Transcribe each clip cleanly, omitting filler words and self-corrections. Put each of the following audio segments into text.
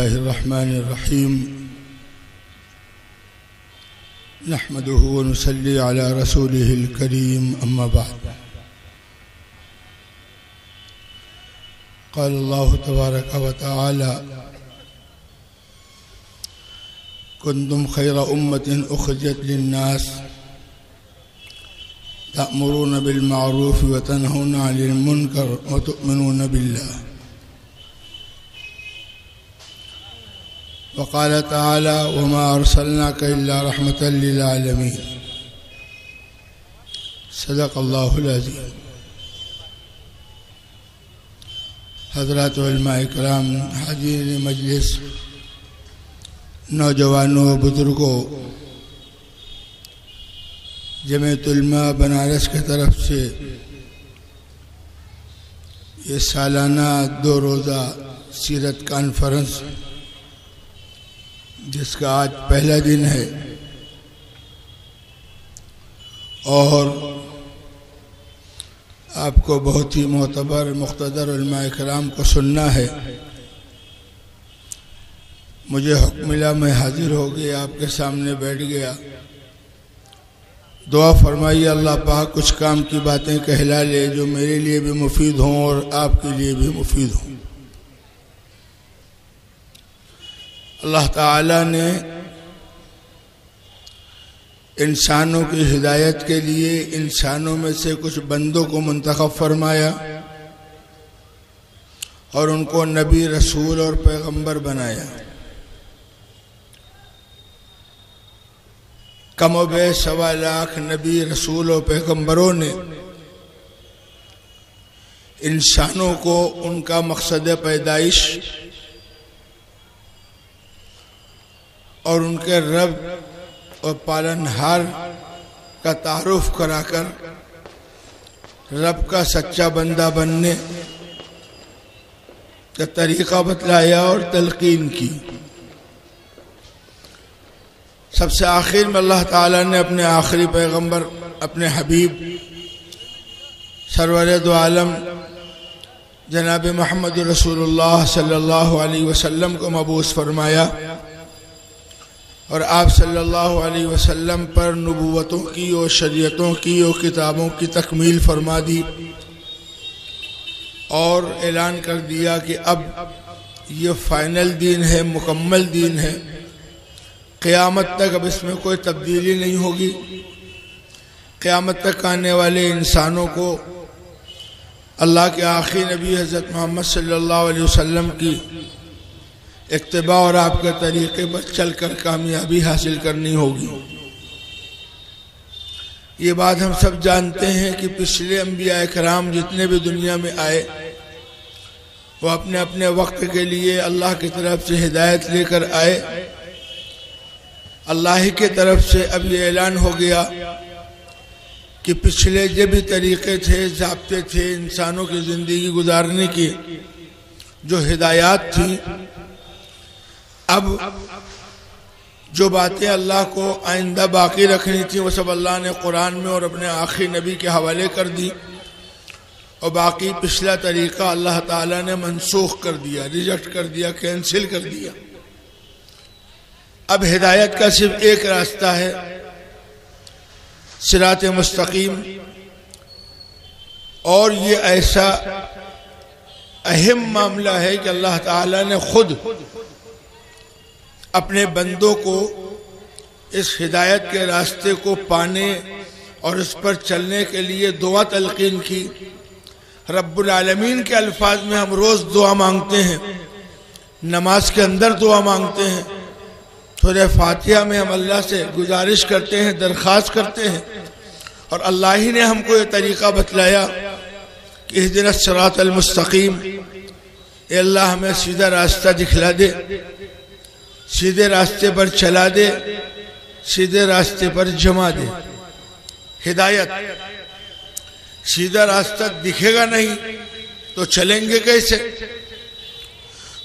बिस्मिल्लाहिर्रहमानिर्रहीम नहमदुहु व नुसल्ली अला रसूलिहिल करीम अम्मा बाद। क़ाल अल्लाहु तबारक व तआला कुन्तुम खैरा उम्मतिन उख़रिजत लिन्नास तअमुरून बिल मारूफ़ व तनहूना अनिल मुनकर व तु'मिनून बिल्लाह। वक़ाल तआला वमा अर्सलनाका इल्ला रहमतल लिल आलमीन। सदक़ल्लाहुल अज़ीम। हज़रात उलमाए किराम, हाज़िरीन मजलिस, नौजवानों व बुज़ुर्गों, जमीयत उलमा बनारस की तरफ से ये सालाना 2 रोज़ा सीरत कॉन्फ्रेंस, जिसका आज पहला दिन है और आपको बहुत ही मोतबर मुख्तदर उलमाए किराम को सुनना है। मुझे हुक्म मिला, मैं हाजिर हो गया, आपके सामने बैठ गया। दुआ फरमाइए अल्लाह पाक कुछ काम की बातें कहला ले जो मेरे लिए भी मुफीद हों और आपके लिए भी मुफीद हों। अल्लाह ताला ने इंसानों की हिदायत के लिए इंसानों में से कुछ बंदों को मुंतखब फरमाया और उनको नबी, रसूल और पैगंबर बनाया। कमोबे 1.25 लाख नबी, रसूल और पैगंबरों ने इंसानों को उनका मकसद पैदाइश और उनके रब और पालनहार का तारुफ कराकर रब का सच्चा बंदा बनने का तरीका बतलाया और तलकीन की। सबसे आखिर में अल्लाह ताला ने अपने आखिरी पैगंबर, अपने हबीब सरवर दो आलम जनाब मोहम्मद रसूलुल्लाह सल्लल्लाहु अलैहि वसल्लम को मबूस फरमाया और आप सल्लल्लाहु अलैहि वसल्लम पर नबूवतों की और शरीयतों की और किताबों की तकमील फरमा दी और ऐलान कर दिया कि अब ये फाइनल दीन है, मुकम्मल दीन है। क़यामत तक अब इसमें कोई तब्दीली नहीं होगी। क़यामत तक आने वाले इंसानों को अल्लाह के आखिरी नबी हज़रत मोहम्मद सल्लल्लाहु अलैहि वसल्लम की इत्तिबा और आपके तरीक़े पर चलकर कामयाबी हासिल करनी होगी। ये बात हम सब जानते हैं कि पिछले अंबिया किराम जितने भी दुनिया में आए वो अपने अपने वक्त के लिए अल्लाह की तरफ से हिदायत लेकर आए। अल्लाह ही के तरफ से अब ये ऐलान हो गया कि पिछले जो भी तरीक़े थे, ज़ाब्ते थे इंसानों की ज़िंदगी गुजारने की, जो हिदायत थी, अब जो बातें अल्लाह को आइंदा बाकी रखनी थी वो सब अल्लाह ने कुरान में और अपने आखिरी नबी के हवाले कर दी और बाकी पिछला तरीक़ा अल्लाह ताला ने मनसूख कर दिया, रिजेक्ट कर दिया, कैंसिल कर दिया। अब हिदायत का सिर्फ एक रास्ता है, सिरात मुस्तकीम। और ये ऐसा अहम मामला है कि अल्लाह ताला ने खुद अपने बंदों को इस हिदायत के रास्ते को पाने और इस पर चलने के लिए दुआ तलकीन की। रब्बुल आलमीन के अल्फाज में हम रोज़ दुआ मांगते हैं, नमाज के अंदर दुआ मांगते हैं, सूरह फातिहा में हम अल्लाह से गुजारिश करते हैं, दरख्वास्त करते हैं और अल्लाह ही ने हमको ये तरीक़ा बतलाया कि इहदिनस सिरातल मुस्तकीम, ए अल्लाह हमें सीधा रास्ता दिखला दे, सीधे रास्ते पर चला दे, सीधे रास्ते पर जमा दे। हिदायत, सीधा रास्ता दिखेगा नहीं तो चलेंगे कैसे,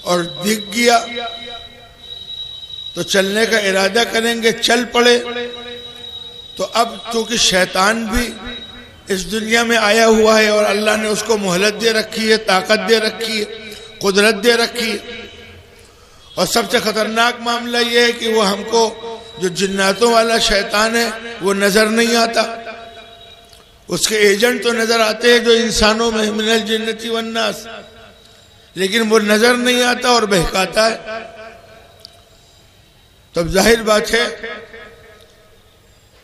और दिख गया तो चलने का इरादा करेंगे, चल पड़े। तो अब चूंकि शैतान भी इस दुनिया में आया हुआ है और अल्लाह ने उसको मोहलत दे रखी है, ताकत दे रखी है, कुदरत दे रखी है, और सबसे खतरनाक मामला यह है कि वो हमको जो जिन्नातों वाला शैतान है वो नजर नहीं आता, उसके एजेंट तो नजर आते हैं जो इंसानों में मिनल जिन्नती वन्नास, लेकिन वो नजर नहीं आता और बहकाता है। तब जाहिर बात है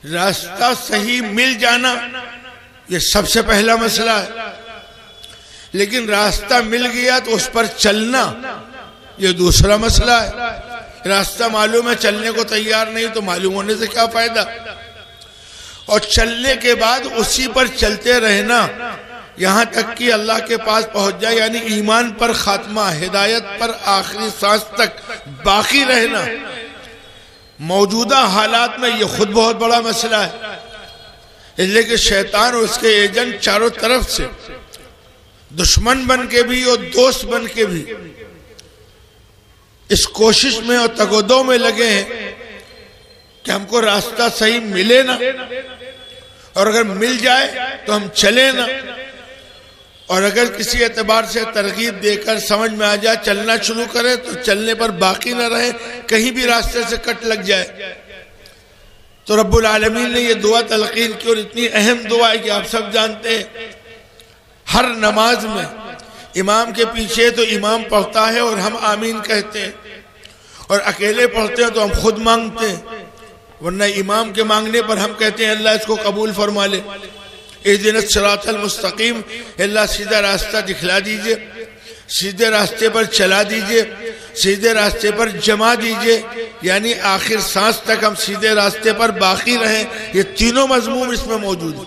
रास्ता सही मिल जाना ये सबसे पहला मसला है, लेकिन रास्ता मिल गया तो उस पर चलना ये दूसरा मसला है। रास्ता मालूम है, चलने को तैयार नहीं तो मालूम होने से क्या फायदा। और चलने के बाद उसी पर चलते रहना यहां तक कि अल्लाह के पास पहुंच जाए, यानी ईमान पर खात्मा, हिदायत पर आखिरी सांस तक बाकी रहना। मौजूदा हालात में ये खुद बहुत बड़ा मसला है, इसलिए कि शैतान और उसके एजेंट चारों तरफ से दुश्मन बन के भी और दोस्त बन के भी इस कोशिश में और तगोदों में लगे हैं कि हमको रास्ता सही मिले ना, और अगर मिल जाए तो हम चले ना, और अगर किसी एतबार से तरगीब देकर समझ में आ जाए चलना शुरू करें तो चलने पर बाकी ना रहे, कहीं भी रास्ते से कट लग जाए। तो रब्बुल आलमीन ने ये दुआ तलकीन की, और इतनी अहम दुआ है कि आप सब जानते हैं हर नमाज में इमाम के पीछे तो इमाम पढ़ता है और हम आमीन कहते हैं, और अकेले पढ़ते हैं तो हम खुद मांगते हैं, वरना इमाम के मांगने पर हम कहते हैं अल्लाह इसको कबूल फरमा ले। इहदिनस सिरातल मुस्तकीम, अल्लाह सीधा रास्ता दिखला दीजिए, सीधे रास्ते पर चला दीजिए, सीधे रास्ते पर जमा दीजिए, यानी आखिर सांस तक हम सीधे रास्ते पर बाकी रहें। ये तीनों मजमून इसमें मौजूद है।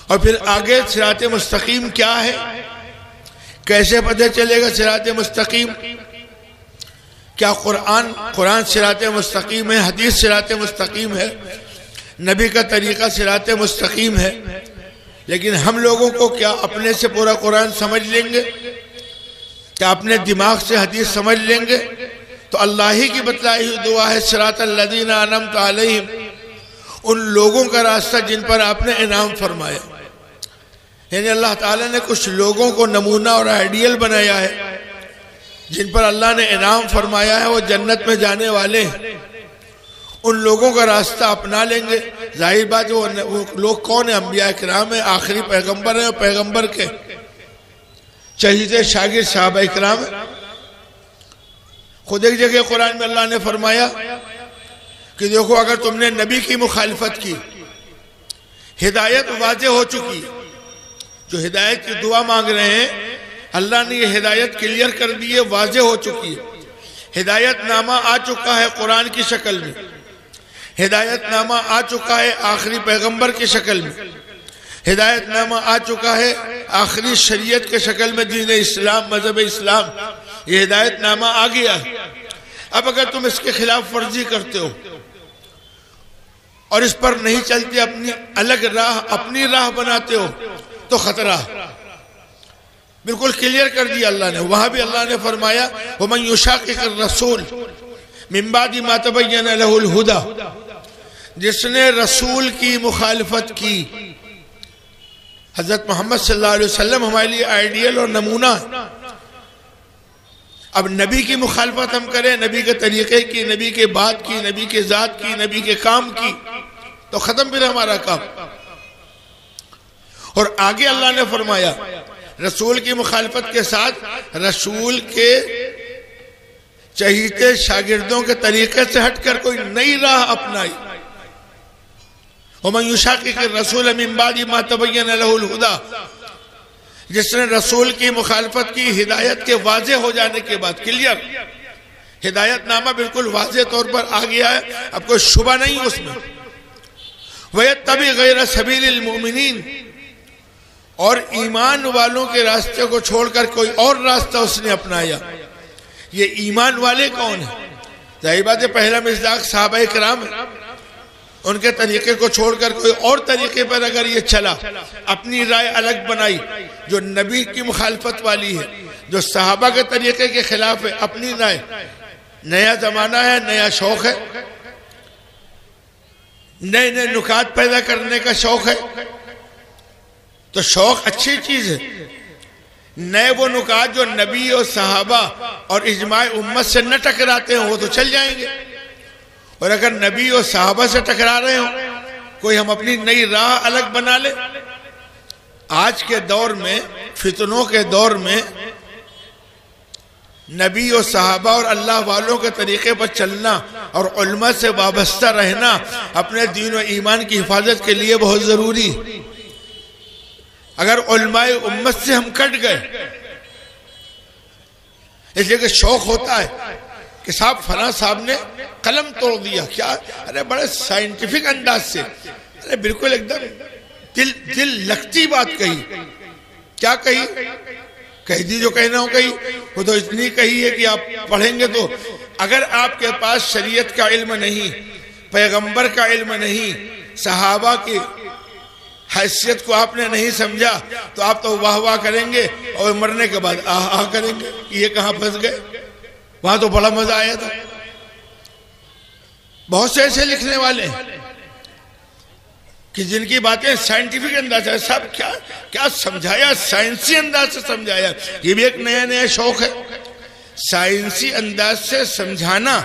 और फिर आगे सिरात मुस्तकीम क्या है, कैसे पता चलेगा सिरात मुस्तकीम? क्या कुरान सिरात मुस्तकीम है, हदीस सिरात मुस्तकीम है, नबी का तरीका सिरात मुस्तकीम है, लेकिन हम लोगों को क्या अपने से पूरा कुरान समझ लेंगे? क्या अपने दिमाग से हदीस समझ लेंगे? तो अल्लाह ही की बतलाई हुई दुआ है सिरातल लज़ीना अनअमत अलैहिम, उन लोगों का रास्ता जिन पर आपने इनाम फरमाया। यानी अल्लाह ताला ने कुछ लोगों को नमूना और आइडियल बनाया है जिन पर अल्लाह ने इनाम फरमाया है, वो जन्नत में जाने वाले हैं। उन लोगों का रास्ता अपना लेंगे। जाहिर बात है वो लोग कौन है? अंबिया इकराम है, आखिरी पैगंबर है, और पैगंबर के चहीते शागिर्द सहाबा इकराम है। खुद एक जगह कुरान में अल्लाह ने फरमाया कि देखो अगर तुमने नबी की मुखालिफत की, हिदायत वाज़ेह हो चुकी, जो हिदायत की दुआ मांग रहे हैं अल्लाह ने ये हिदायत क्लियर कर दी है, वाज़ेह हो चुकी है। हिदायत नामा आ चुका है कुरान की शक्ल में, हिदायत नामा आ चुका है आखिरी पैगंबर की शक्ल में, हिदायत नामा आ चुका है आखिरी शरीयत के शक्ल में, दीन इस्लाम, मजहब इस्लाम, ये हिदायत नामा आ गया है। अब अगर तुम इसके खिलाफ वर्जी करते हो और इस पर नहीं चलते, अपनी अलग राह, अपनी राह बनाते हो, तो खतरा। बिल्कुल क्लियर कर दिया अल्लाह ने। वहां भी अल्लाह ने फरमाया वमन युशाक़िक़िर रसूल मिन बादि मा तबय्यन लहुल हुदा, जिसने रसूल की मुखालिफत की। हजरत मोहम्मद सल्लल्लाहु अलैहि वसल्लम हमारे लिए आइडियल और नमूना। अब नबी की मुखालिफत हम करें, नबी के तरीके की, नबी के बात की, नबी के जात की, नबी के काम की, तो खत्म फिर हमारा काम। और आगे अल्लाह ने फरमाया रसूल की मुखालिफत के साथ रसूल के चहीते शागिर्दों के तरीके से हटकर कोई नई राह अपनाई। वमन युशाक़िक़िर रसूल मिन बादि मा तबय्यन लहुल हुदा, जिसने रसूल की मुखालिफत की हिदायत के वाज़ेह हो जाने के बाद, क्लियर हिदायत नामा बिल्कुल वाज़ेह तौर पर आ गया है, अब कोई शुबा नहीं उसमें। वयत्तबि गैर सबीलिल मुमिनीन, और ईमान वालों के रास्ते को छोड़कर कोई और रास्ता उसने अपनाया। ये ईमान वाले कौन है? जाहिर बात है पहला मिज़दाक सहाबा इकराम है। उनके तरीके को छोड़कर कोई और तरीके पर अगर ये चला, अपनी राय अलग बनाई, जो नबी की मुखालिफत वाली है, जो सहाबा के तरीके के खिलाफ है, अपनी राय, नया जमाना है, नया शौक है, नए नए नुकात पैदा करने का शौक है, तो शौक अच्छी चीज है, नए वो नुकात जो नबी और सहाबा और इजमाए उम्मत से न टकराते हो वो तो चल जाएंगे, और अगर नबी और सहाबा से टकरा रहे हो कोई हम अपनी नई राह अलग बना ले। आज के दौर में, फितनों के दौर में, नबी और सहाबा और अल्लाह वालों के तरीके पर चलना और उल्मा से वाबस्ता रहना अपने दीन और ईमान की हिफाजत के लिए बहुत जरूरी। अगर उल्माए उम्मत से हम कट गए, इसलिए कि शौक होता है कि साहब फला साहब ने कलम तोड़ दिया, क्या, अरे बड़े साइंटिफिक अंदाज से, अरे बिल्कुल एकदम दिल लगती बात कही। क्या कही? कह दी जो कहना हो कही, वो तो इतनी कही है कि आप पढ़ेंगे तो अगर आपके पास शरीयत का इल्म नहीं, पैगंबर का इल्म नहीं, सहाबा की हैसियत को आपने नहीं समझा तो आप तो वाह वाह करेंगे और मरने के बाद आह आह करेंगे कि ये कहां फंस गए, वहां तो बड़ा मजा आया था। बहुत से ऐसे लिखने वाले हैं कि जिनकी बातें साइंटिफिक अंदाज है, सब क्या क्या समझाया, साइंसी अंदाज से समझाया। ये भी एक नया नया शौक है, साइंसी अंदाज से समझाना।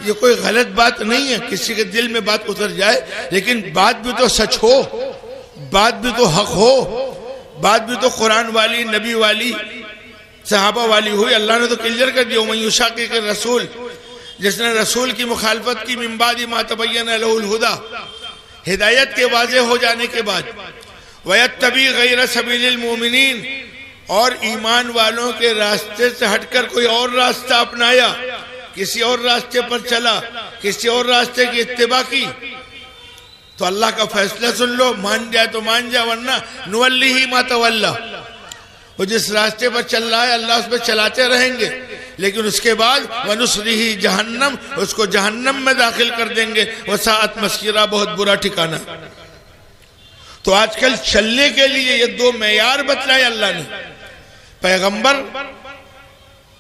ये कोई गलत बात नहीं है, किसी के दिल में बात उतर जाए, लेकिन बात भी तो सच हो, बात भी तो हक हो, बात भी तो कुरान वाली, नबी वाली, सहाबा वाली हुई। अल्लाह ने तो क्लियर कर दिया, मयूशाक़ी के रसूल, जिसने रसूल की मुखालफत की, मिन बादि मा तबय्यन लहुल हुदा, हिदायत के वाज़ेह हो जाने के बाद, वयत्तबी गैर सबीलिल मोमिनीन, और ईमान वालों के रास्ते से हटकर कोई और रास्ता अपनाया, किसी और रास्ते पर चला, किसी और रास्ते की इत्तिबा की, तो अल्लाह का फैसला सुन लो, मान जाए तो मान जाए, वरना नुवल्लिही मा तवल्ला। वो जिस रास्ते पर चल रहा है अल्लाह उस पर चलाते रहेंगे, लेकिन उसके बाद वनुस्लिही जहन्नम, उसको जहन्नम में दाखिल कर देंगे, वसाअत मस्किरा, बहुत बुरा ठिकाना। तो आजकल चलने के लिए ये दो मेयार बतलाए अल्लाह ने, पैगंबर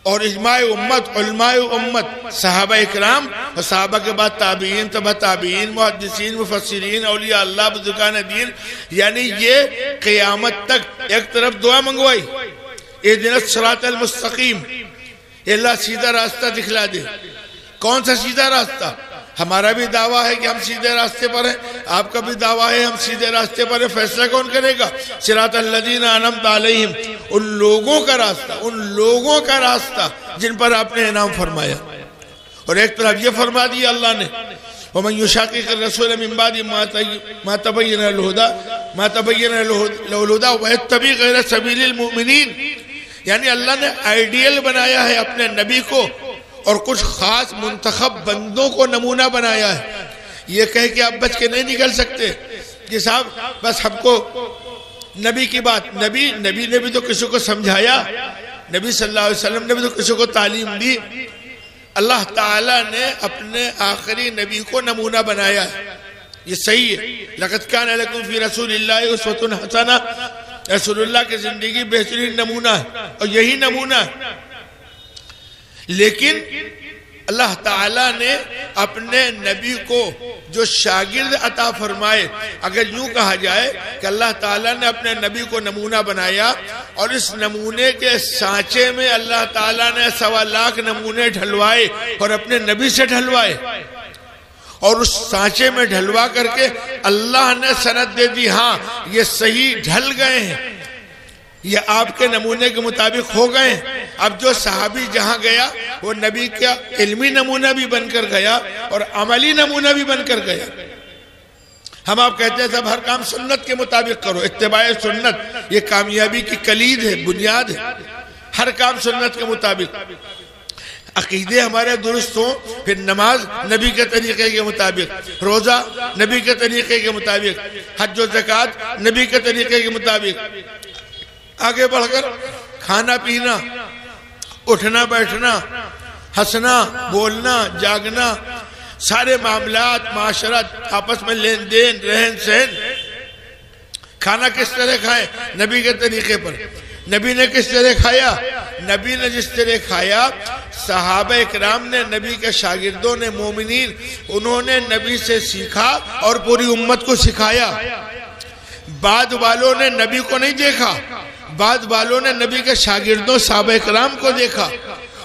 और इजमाए उम्मत, उलमाए उम्मत, सहाबा इकराम, और सहाबा के बाद ताबीन, तबा ताबीन, मुहद्दिसीन, मुफस्सिरीन, औलिया अल्लाह, बुज़ुर्गान दीन। यानी ये क़यामत तक एक तरफ दुआ मंगवाई, इहदिनस सिरातल मुस्तकीम, अल्लाह सीधा रास्ता दिखला दे। कौन सा सीधा रास्ता? हमारा भी दावा है कि हम सीधे रास्ते पर हैं, आपका भी दावा है हम सीधे रास्ते पर हैं। फैसला कौन करेगा? सिरातल लज़ीना अनअमता अलैहिम, उन लोगों का रास्ता, उन लोगों का रास्ता जिन पर आपने इनाम फरमाया। और एक तरफ ये फरमा दिया अल्लाह ने, वमन युशाक़िक़िर रसूल मिन बादि मा तबय्यन लहुल हुदा वयत्तबी गैर सबीलिल मोमिनीन। यानी अल्लाह ने आइडियल बनाया है अपने नबी को और कुछ खास मुंतखब बंदों को नमूना बनाया है। ये कह के आप बच के नहीं निकल सकते कि साहब बस हमको नबी की बात, नबी ने भी तो किसी को समझाया, नबी सल्लल्लाहु अलैहि वसल्लम ने भी तो किसी को तालीम दी। अल्लाह ताला ने अपने आखिरी नबी को नमूना बनाया है, ये सही है। लक़द कान लकुम फ़ी रसूलिल्लाहि उस्वतुन हसना, रसूलुल्लाह की जिंदगी बेहतरीन नमूना है और यही नमूना है। लेकिन अल्लाह ताला ने अपने नबी को जो शागिर्द अता फरमाए, अगर यूं कहा जाए कि अल्लाह ताला ने अपने नबी को नमूना बनाया और इस नमूने के सांचे में अल्लाह ताला ने 1.25 लाख नमूने ढलवाए और अपने नबी से ढलवाए, और उस सांचे में ढलवा करके अल्लाह ने सनद दे दी, हाँ ये सही ढल गए हैं, ये आपके नमूने के मुताबिक हो गए। अब जो सहाबी जहां गया वो नबी का इल्मी नमूना भी बनकर गया और अमली नमूना भी बनकर गया। हम आप कहते हैं सब हर काम सुन्नत के मुताबिक करो, इत्तिबाए सुन्नत ये कामयाबी की कलीद है, बुनियाद है। हर काम सुन्नत के मुताबिक, अकीदे हमारे दुरुस्त हो, फिर नमाज नबी के तरीके के मुताबिक, रोजा नबी के तरीके के मुताबिक, हज और ज़कात नबी के तरीके के मुताबिक, आगे बढ़कर खाना पीना, उठना बैठना, हंसना बोलना जागना, सारे मामलात, माशरत, आपस में लेन देन, रहन सहन। खाना किस तरह खाएं? नबी के तरीके पर। नबी ने किस तरह खाया? नबी ने जिस तरह खाया, सहाबा इकराम ने, नबी के शागिर्दों ने, मोमिनीन, उन्होंने नबी से सीखा और पूरी उम्मत को सिखाया। बाद वालों ने नबी को नहीं देखा, बाद वालों ने नबी के शागिर्दों साहबा इकराम को देखा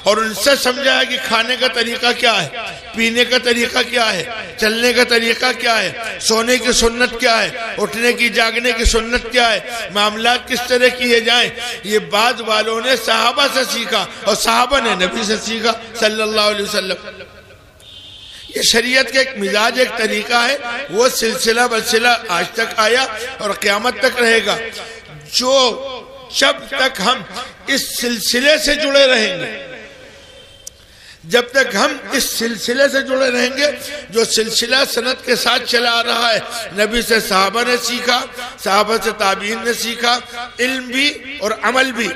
और उनसे समझाया कि खाने का तरीका क्या है, पीने का तरीका क्या है, चलने का तरीका क्या है, सोने की सुन्नत क्या है, उठने की जागने की सुन्नत क्या है, मामलात किस तरह किए जाएं। ये बाद वालों ने सहाबा से सीखा और सहाबा ने नबी से सीखा सल्लल्लाहु अलैहि वसल्लम। ये शरीयत का एक मिजाज, एक तरीका है, वो सिलसिला बलसिला आज तक आया और क़यामत तक रहेगा। जब तक हम इस सिलसिले से जुड़े रहेंगे, जब तक हम इस सिलसिले से जुड़े रहेंगे, जो सिलसिला सनद के साथ चला आ रहा है, नबी से सहाबा ने सीखा, सहाबा से ताबीन ने सीखा, इल्म भी और अमल भी,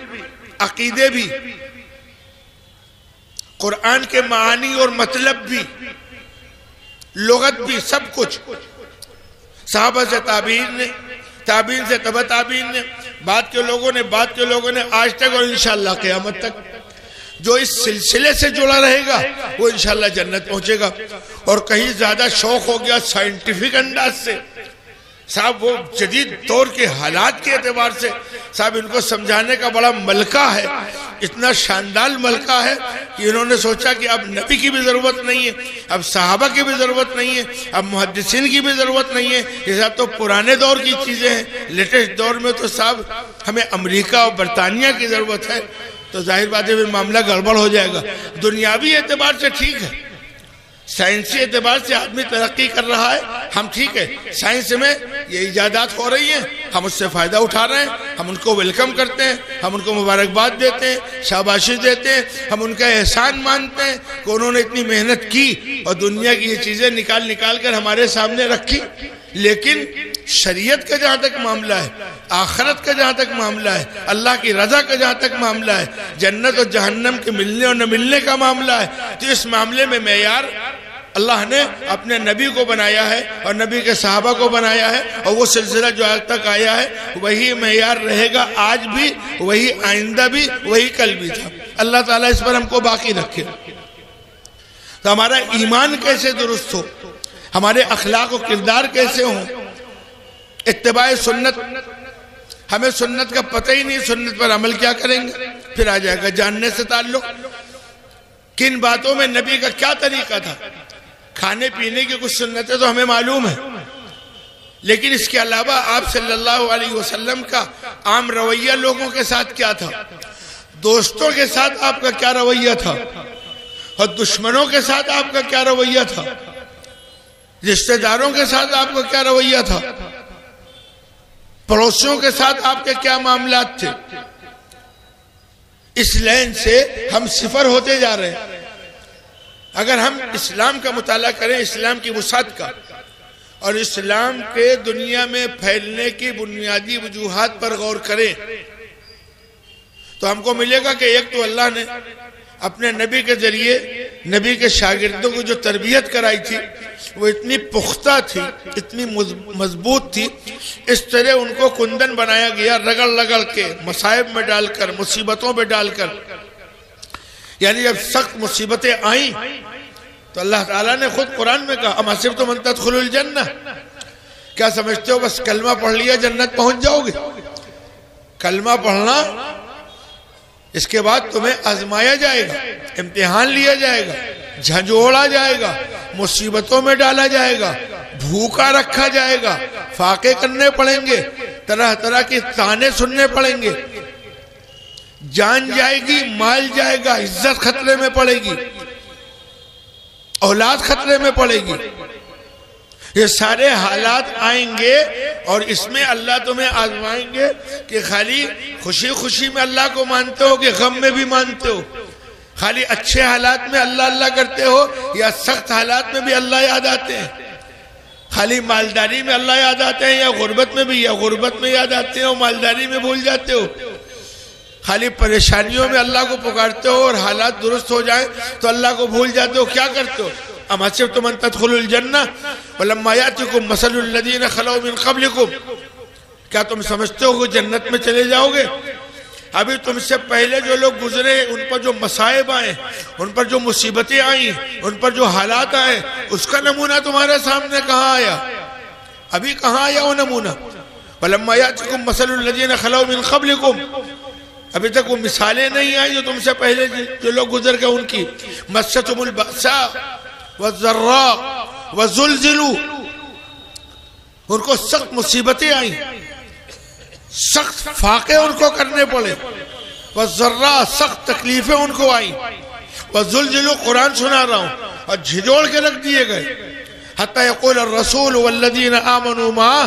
अकीदे भी, कुरान के मानी और मतलब भी, लुगत भी, सब कुछ सहाबा से ताबीन ने, ताबीन से तबा ताबीन ने, बाद के लोगों ने आज तक और इंशाअल्लाह क़यामत तक। जो इस सिलसिले से जुड़ा रहेगा वो इंशाअल्लाह जन्नत पहुंचेगा। और कहीं ज्यादा शौक हो गया साइंटिफिक अंदाज से, साहब वो जदीद दौर के हालात के एतबार से साहब इनको समझाने का बड़ा मलका है, इतना शानदार मलका है कि इन्होंने सोचा कि अब नबी की भी जरूरत नहीं है, अब सहाबा की भी जरूरत नहीं है, अब मुहद्दिसीन की भी जरूरत नहीं है। ये सब तो पुराने दौर की चीजें हैं। लेटेस्ट दौर में तो साहब हमें अमेरिका और बरतानिया की जरूरत है। तो जाहिर बात है फिर मामला गड़बड़ हो जाएगा। दुनियावी एतबार से ठीक है, साइंसी एतबार से आदमी तरक्की कर रहा है, हम ठीक है, साइंस में ये इजादात हो रही हैं, हम उससे फायदा उठा रहे हैं, हम उनको वेलकम करते हैं, हम उनको मुबारकबाद देते हैं, शाबाशी देते हैं, हम उनका एहसान मानते हैं कि उन्होंने इतनी मेहनत की और दुनिया की ये चीजें निकाल कर हमारे सामने रखी। लेकिन शरीयत का जहाँ तक मामला है, आखिरत का जहाँ तक मामला है, अल्लाह की रजा का जहाँ तक मामला है, जन्नत और जहन्नम के मिलने और न मिलने का मामला है, तो इस मामले में मेयार अल्लाह ने अपने नबी को बनाया है और नबी के सहाबा को बनाया है, और वो सिलसिला जो आज तक आया है वही मेयार रहेगा, आज भी वही, आइंदा भी वही, कल भी था। अल्लाह ताला इस पर हमको बाकी रखे। तो हमारा ईमान कैसे दुरुस्त हो, हमारे अखलाक और किरदार कैसे हों, इत्तिबाए सुन्नत, हमें सुन्नत का पता ही नहीं, सुन्नत पर अमल क्या करेंगे, फिर आ जाएगा जानने से ताल्लुक, किन बातों में नबी का क्या तरीका था। खाने पीने की कुछ सुन्नतें तो हमें मालूम है, लेकिन इसके अलावा आप सल्लल्लाहु अलैहि वसल्लम का आम रवैया लोगों के साथ क्या था, दोस्तों के साथ आपका क्या रवैया था, और दुश्मनों के साथ आपका क्या रवैया था, रिश्तेदारों के साथ आपका क्या रवैया था, पड़ोसियों के साथ आपके क्या मामलात थे। इस लाइन से हम सिफर होते जा रहे हैं। अगर हम इस्लाम का मुताला करें, इस्लाम की वुसात का, और इस्लाम के दुनिया में फैलने की बुनियादी वजूहात पर गौर करें, तो हमको मिलेगा कि एक तो अल्लाह ने अपने नबी के जरिए नबी के शागिर्दों को जो तरबियत कराई थी वो इतनी पुख्ता थी, इतनी मजबूत थी, इस तरह उनको कुंदन बनाया गया, रगड़ रगड़ के मसाइब में डालकर, मुसीबतों में डालकर। यानी जब सख्त मुसीबतें आई तो अल्लाह ताला ने खुद कुरान में कहा, अम हसिबतुम अन तदखुलुल जन्नह, क्या समझते हो बस कलमा पढ़ लिया जन्नत पहुंच जाओगे। कलमा पढ़ना, इसके बाद तुम्हें आजमाया जाएगा, इम्तिहान लिया जाएगा, झंझोड़ा जाएगा, मुसीबतों में डाला जाएगा, भूखा रखा जाएगा, फाके करने पड़ेंगे, तरह तरह के ताने सुनने पड़ेंगे, जान जाएगी, माल जाएगा, इज्जत खतरे में पड़ेगी, औलाद खतरे में पड़ेगी। ये सारे हालात आएंगे और इसमें अल्लाह तुम्हें आजमाएंगे कि खाली खुशी खुशी में अल्लाह को मानते हो कि गम में भी मानते हो, खाली अच्छे हालात में अल्लाह अल्लाह करते हो या सख्त हालात में भी अल्लाह याद आते हैं, खाली मालदारी में अल्लाह याद आते हैं या गुर्बत में भी, या गुर्बत में याद आते हो मालदारी में भूल जाते हो, खाली परेशानियों में अल्लाह को पुकारते हो और हालात दुरुस्त हो जाए तो अल्लाह को भूल जाते हो। क्या करते हो, अम हसिबतुम अन तदखुलुल जन्नह वलम्मा यातिकुम मसलुल लज़ीना खलौ मिन क़ब्लिकुम, क्या तुम समझते हो कि जन्नत में चले जाओगे। अभी तुमसे पहले जो लोग गुजरे उन पर जो मसाइब आए, उन पर जो मुसीबतें आई, उन पर जो हालात आए, उसका नमूना तुम्हारे सामने कहाँ आया, अभी कहाँ आया वो नमूना। वलम्मा यातिकुम मसलुल लज़ीना खलौ मिन क़ब्लिकुम, अभी तक वो मिसालें नहीं आई जो तुमसे पहले जो लोग गुजर गए उनकी। मस्सतहुमुल बअसा वज़र्रा वज़ुलज़िलू, उनको सख्त मुसीबतें आई, सख्त फाके उनको करने पड़े। वज़र्रा, सख्त तकलीफें उनको आई। वज़ुलज़िलू, कुरान सुना रहा हूँ, और झिझोड़ के रख दिए गए। हत्ता यक़ूल रसूल वल्लज़ीना आमनू माअ,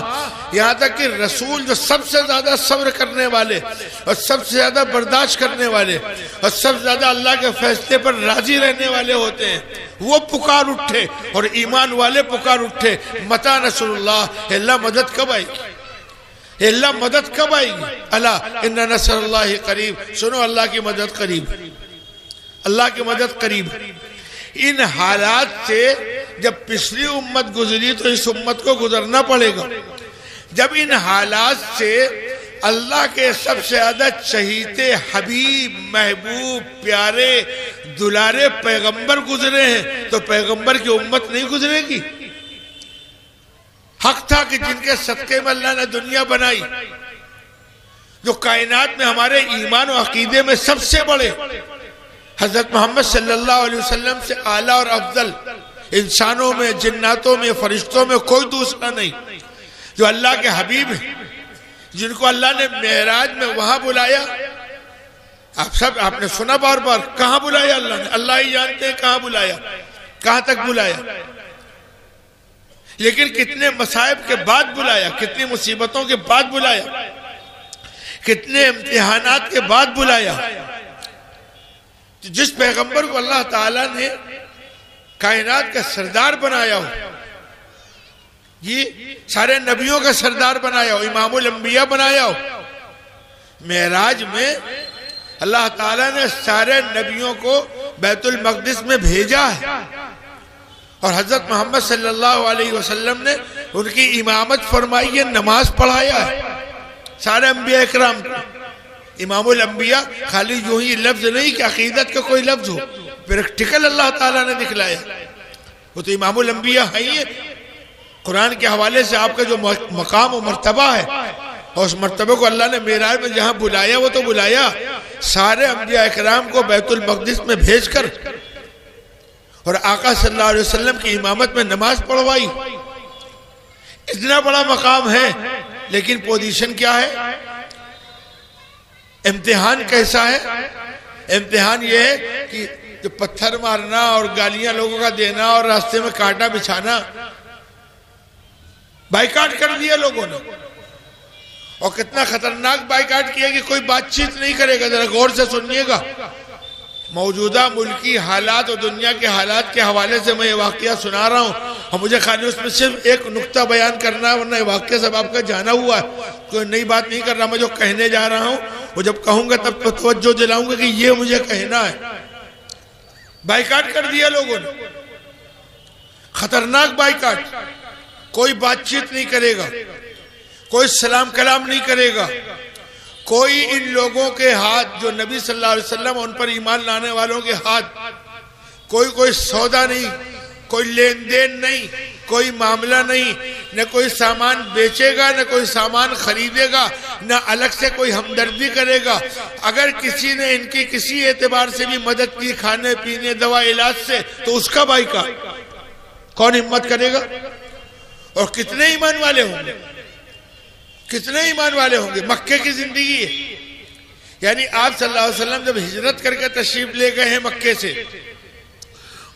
यहाँ तक कि रसूल जो सबसे ज्यादा सब्र करने वाले और सबसे ज्यादा बर्दाश्त करने वाले और सबसे ज्यादा अल्लाह के फैसले पर राजी रहने वाले होते हैं, वो पुकार उठे और ईमान वाले पुकार उठे, मता नसरुल्लाह, अल्लाह मदद कब आएगी, अल्लाह मदद कब आएगी। अला इन्ना नसरुल्लाहि करीब, सुनो अल्लाह की मदद करीब, अल्लाह की मदद करीब। इन हालात से जब पिछली उम्मत गुजरी तो इस उम्मत को गुजरना पड़ेगा। जब इन हालात से अल्लाह के सबसे ज्यादा चहीते हबीब, महबूब, प्यारे, दुलारे पैगंबर गुजरे हैं तो पैगंबर की उम्मत नहीं गुजरेगी। हक था कि जिनके सदके में अल्लाह ने दुनिया बनाई, जो कायनात में हमारे ईमान और अकीदे में सबसे बड़े, हजरत मोहम्मद सल्लल्लाहु अलैहि वसल्लम से आला और अफजल इंसानों में, जिन्नातों में, फरिश्तों में कोई दूसरा नहीं, जो अल्लाह के हबीब हैं, जिनको अल्लाह ने मेराज में वहां बुलाया। आप सब आपने सुना बार बार, कहां बुलाया अल्लाह ने, अल्लाह ही जानते हैं कहां बुलाया, कहां तक बुलाया, लेकिन कितने मसाइब के बाद बुलाया, कितनी मुसीबतों के बाद बुलाया, कितने इम्तिहानात के बाद बुलाया। जिस पैगंबर को अल्लाह ताला ने कायनात का सरदार बनाया हो, ये सारे नबियों का सरदार बनाया हो, इमामुल अंबिया बनाया हो, मेराज में अल्लाह ताला ने सारे नबियों को बैतुल मक़दिस में भेजा है और हजरत मोहम्मद सल्लल्लाहु अलैहि वसल्लम ने उनकी इमामत फरमाई है, नमाज पढ़ाया है सारे अंबिया इकराम को। इमामुल अंबिया खाली यूं ही लफ्ज नहीं कि अकीदत का कोई लफ्ज हो, प्रैक्टिकल अल्लाह ताला ने दिखलाया, वो तो इमामुल अंबिया है ही। कुरान के हवाले से आपका जो मकाम और मर्तबा है, और उस मर्तबे को अल्लाह ने मेराज में जहां बुलाया, वो तो बुलाया सारे अंबिया इकराम को बैतुल मक़दिस में भेजकर और आका सल्लल्लाहु अलैहि वसल्लम की इमामत में नमाज पढ़वाई। इतना बड़ा मकाम है, लेकिन पोजीशन क्या है, इम्तिहान कैसा है। इम्तिहान ये है कि जो पत्थर मारना और गालियां लोगों का देना और रास्ते में कांटा बिछाना, बाइकाट कर दिया लोगों ने। और कितना खतरनाक बाइकाट किया कि कोई बातचीत नहीं करेगा। जरा गौर से सुनिएगा, मौजूदा मुल्की हालात और दुनिया के हालात के हवाले से मैं ये वाकया सुना रहा हूँ, और मुझे खाली उसमें सिर्फ एक नुक्ता बयान करना है, वरना वाकया सब आपका जाना हुआ है, कोई नई बात नहीं कर रहा। मैं जो कहने जा रहा हूँ वो जब कहूंगा तब तो तवज्जो दिलाऊंगा कि ये मुझे कहना है। बाइकाट कर दिया लोगों ने, खतरनाक बाइकाट। कोई बातचीत नहीं करेगा, कोई सलाम कलाम नहीं करेगा, कोई इन लोगों के हाथ जो नबी सल्लल्लाहु अलैहि वसल्लम उन पर ईमान लाने वालों के हाथ, कोई सौदा नहीं, कोई लेन देन नहीं, कोई मामला नहीं, न कोई सामान बेचेगा, न कोई सामान खरीदेगा, न अलग से कोई हमदर्दी करेगा। अगर किसी ने इनकी किसी एतबार से भी मदद की, खाने पीने, दवा इलाज से, तो उसका बाइकाट। कौन हिम्मत करेगा? और कितने ईमान वाले होंगे, कितने ईमान वाले होंगे। मक्के की जिंदगी है, यानी आप सल्लल्लाहु अलैहि वसल्लम जब हिजरत करके तशरीफ ले गए हैं मक्के से,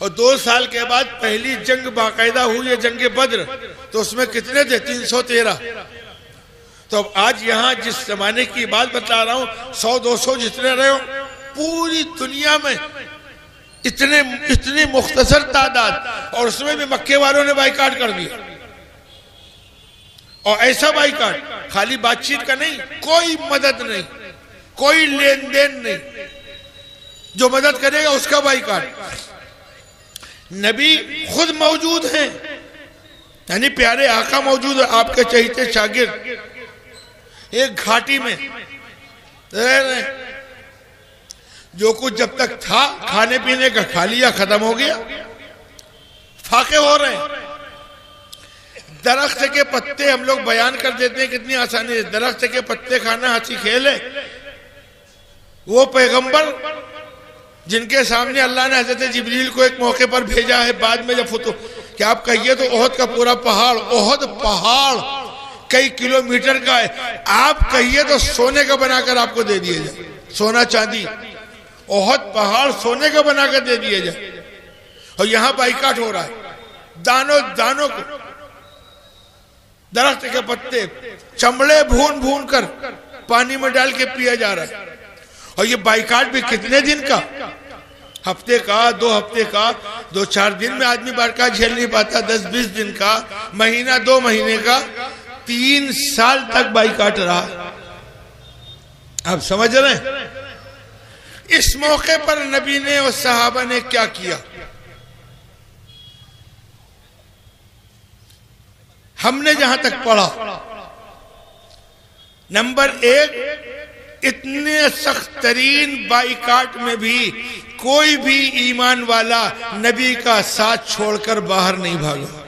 और 2 साल के बाद पहली जंग बाकायदा हुई है, जंग बद्र, तो उसमें कितने थे? 313। तो अब आज यहाँ जिस जमाने की बात बता रहा हूँ, 100-200 जितने रहे हो, पूरी दुनिया में इतनी मुख्तसर तादाद, और उसमें भी मक्के वालों ने बाइकाट कर दिया। और ऐसा बाइकाट, खाली बातचीत का नहीं, कोई मदद नहीं, कोई लेन देन नहीं, जो मदद करेगा उसका बाइकाट। नबी खुद मौजूद हैं, यानी प्यारे आका मौजूद है, आपके चहीते शागिर्द एक घाटी में रह रहे। जो कुछ जब तक था खाने पीने का खा लिया, खत्म हो गया, फाके हो रहे हैं। दरख्त के पत्ते हम लोग बयान कर देते हैं कितनी आसानी है, दरख्त के पत्ते खाना हंसी खेल है। वो पैगंबर जिनके सामने अल्लाह ने हजरत जिब्रील को एक मौके पर भेजा है, बाद में जब फुतू कि आप कहिए तो ओहद का पूरा पहाड़, ओहद पहाड़ कई किलोमीटर का है, आप कहिए तो सोने का बनाकर आपको दे दिया जाए, सोना चांदी ओहद पहाड़ सोने का बनाकर दे दिया जाए। और यहां बाइकाट हो रहा है, दानों दानों को दरख्त के पत्ते चमड़े भून भून कर पानी में डाल के पिया जा रहा है। और ये बाइकाट भी कितने दिन का, हफ्ते का, 2 हफ्ते का, 2-4 दिन में आदमी बाइकाट झेल नहीं पाता, 10-20 दिन का, महीना 2 महीने का, 3 साल तक बाइकाट रहा। आप समझ रहे हैं इस मौके पर नबी ने और सहाबा ने क्या किया। हमने जहां तक पढ़ा, नंबर 1, इतने सख्त तरीन बाइकाट में भी कोई भी ईमान वाला नबी का साथ छोड़कर बाहर नहीं भागा।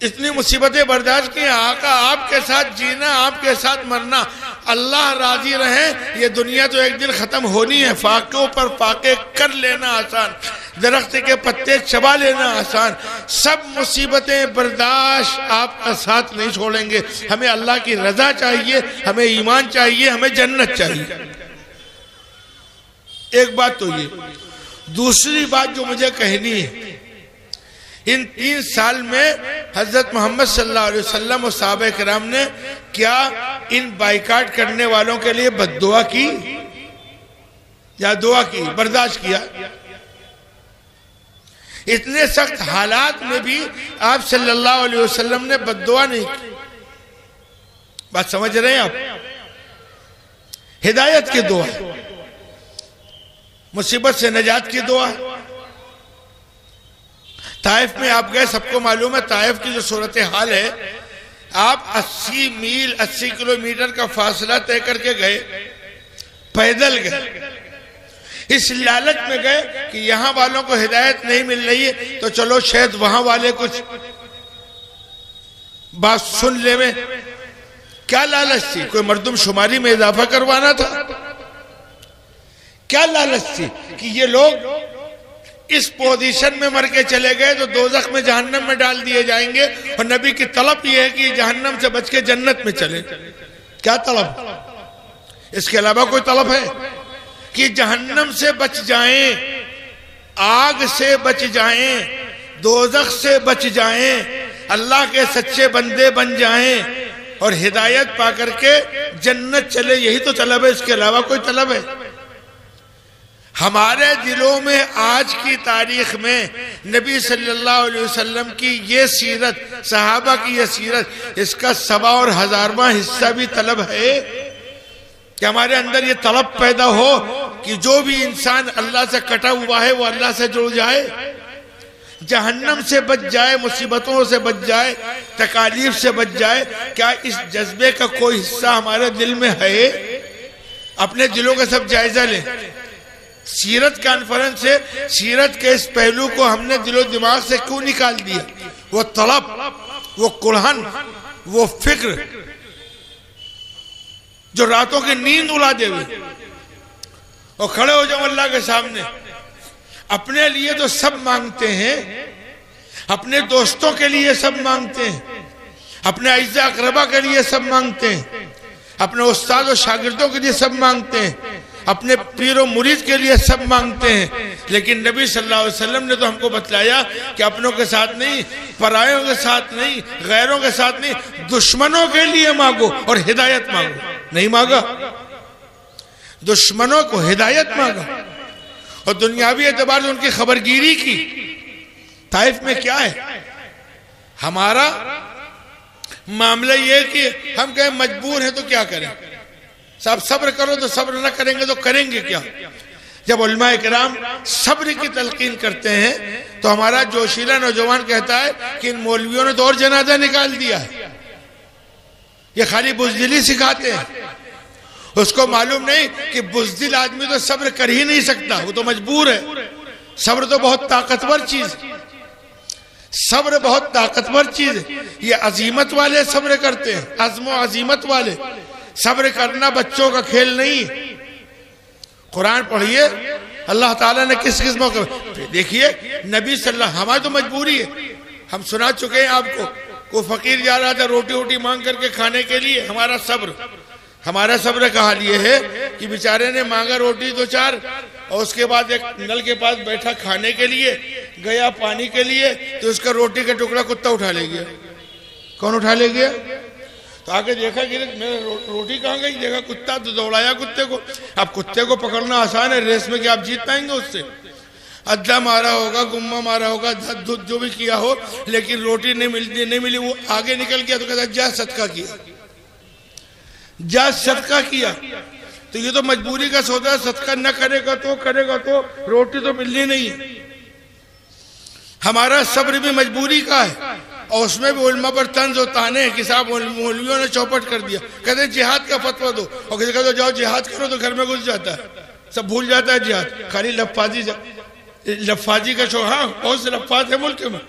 इतनी मुसीबतें बर्दाश्त की, आका आपके साथ जीना, आपके साथ मरना, अल्लाह राजी रहे, ये दुनिया तो एक दिन खत्म होनी है। फाकों पर फाके कर लेना आसान, दरख्त के पत्ते चबा लेना आसान, सब मुसीबतें बर्दाश्त, आपका साथ नहीं छोड़ेंगे। हमें अल्लाह की रजा चाहिए, हमें ईमान चाहिए, हमें जन्नत चाहिए। एक बात तो ये, दूसरी बात जो मुझे कहनी है, इन 3 साल में हजरत मोहम्मद सल्लल्लाहु अलैहि वसल्लम और सहाबा किराम ने क्या इन बाइकाट करने वालों के लिए बद्दुआ की या दुआ की, बर्दाश्त किया? इतने सख्त हालात में भी आप सल्लल्लाहु अलैहि वसल्लम ने बद्दुआ नहीं की। बात समझ रहे हैं आप? हिदायत की दुआ, मुसीबत से निजात की दुआ। ताइफ में आप गए, सबको मालूम है ताइफ की जो सूरत हाल है, आप 80 मील 80 किलोमीटर का फासला तय करके गए, पैदल गए, इस लालच में गए कि यहां वालों को हिदायत नहीं मिल रही है तो चलो शायद वहां वाले कुछ बात सुन ले में। क्या लालच थी? कोई मर्दुम शुमारी में इजाफा करवाना था? क्या लालच थी कि ये लोग इस पोजीशन में मर के चले गए तो दोजख में, जहन्नम में डाल दिए जाएंगे, और नबी की तलब यह है कि जहन्नम से बच के जन्नत में चले। क्या तलब? इसके अलावा कोई तलब है कि जहन्नम से बच जाएं, आग से बच जाएं, दोजख से बच जाएं, अल्लाह के सच्चे बंदे बन जाएं और हिदायत पा करके जन्नत चले, यही तो तलब है। इसके अलावा कोई तलब है? हमारे दिलों में आज की तारीख में नबी सल्लल्लाहु अलैहि वसल्लम की ये सीरत, सहाबा की ये सीरत, इसका 100 और 1000वां हिस्सा भी तलब है कि हमारे अंदर ये तलब पैदा हो कि जो भी इंसान अल्लाह से कटा हुआ है वो अल्लाह से जुड़ जाए, जहन्नम से बच जाए, मुसीबतों से बच जाए, तकालीफ से बच जाए। क्या इस जज्बे का कोई हिस्सा हमारे दिल में है? अपने दिलों का सब जायजा लें। सीरत कॉन्फ्रेंस से सीरत के इस पहलू को हमने दिलो दिमाग से क्यों निकाल दिया? वो तलब, वो कुल्हन, वो फिक्र जो रातों की नींद उड़ा देवे, और खड़े हो जाओ अल्लाह के सामने। अपने लिए तो सब मांगते हैं, अपने दोस्तों के लिए सब मांगते हैं, अपने अज़्ज़ा अक़रबा के लिए सब मांगते हैं, अपने उस्ताद और शागिर्दों के लिए सब मांगते हैं, अपने पीर और मुरीद के लिए सब मांगते हैं। लेकिन नबी सल्लल्लाहु अलैहि वसल्लम ने तो हमको बतलाया कि अपनों के साथ नहीं, परायों के साथ नहीं, गैरों के साथ नहीं, दुश्मनों के लिए मांगो और हिदायत मांगो। नहीं मांगा, दुश्मनों को हिदायत मांगा और दुनियावी एतबार से उनकी खबरगिरी की। ताइफ में क्या है? हमारा मामला ये कि हम कहें मजबूर हैं तो क्या करें? साहब सब्र करो, तो सब्र न करेंगे तो करेंगे क्या? जब उलमाए किराम सब्र की तलकीन करते हैं तो हमारा जोशीला नौजवान कहता है कि इन मौलवियों ने तो और जनाजा निकाल दिया है, ये खाली बुज़दिली सिखाते हैं। उसको मालूम नहीं कि बुज़दिल आदमी तो सब्र कर ही नहीं सकता, वो तो मजबूर है। सब्र तो बहुत ताकतवर चीज, सब्र बहुत ताकतवर चीज है। ये अजीमत वाले सब्र करते हैं, अज़्म व अजीमत वाले। सब्र करना बच्चों का खेल नहीं। कुरान पढ़िए अल्लाह ताला ने किस किस मौके पर, देखिए नबी सल्लल्लाहु, हमारी तो मजबूरी है, हम सुना चुके हैं आपको। कोई फकीर जा रहा था रोटी वोटी मांग करके खाने के लिए, हमारा सब्र का हाल ये है कि बेचारे ने मांगा रोटी दो चार, और उसके बाद एक नल के पास बैठा खाने के लिए, गया पानी के लिए, तो उसका रोटी का टुकड़ा कुत्ता उठा ले गया। कौन उठा ले गया? तो आगे देखा कि मेरा रोटी कहाँ गई, देखा कुत्ता, तो दौड़ाया कुत्ते को। अब कुत्ते को पकड़ना आसान है, रेस में क्या आप जीत पाएंगे उससे? अद्दा मारा होगा, गुम्मा मारा होगा, धुत जो भी किया हो, लेकिन रोटी नहीं मिली, वो आगे निकल गया तो कहता जा सदका किया, जा सदका किया। तो ये तो मजबूरी का सौदा है, सदका न करेगा तो रोटी तो मिलनी नहीं है। हमारा सब्र भी मजबूरी का है, और उसमें भी उल्मा पर तंज और ताने हैं कि साहब मौलवियों ने चौपट कर दिया, कहते हैं जिहाद का फतवा दो, और किसी कहते जाओ जिहाद करो तो घर में घुस जाता है, सब भूल जाता है जिहाद, खाली लफाजी का शो। हाँ, बहुत से लफाज है मुल्क में,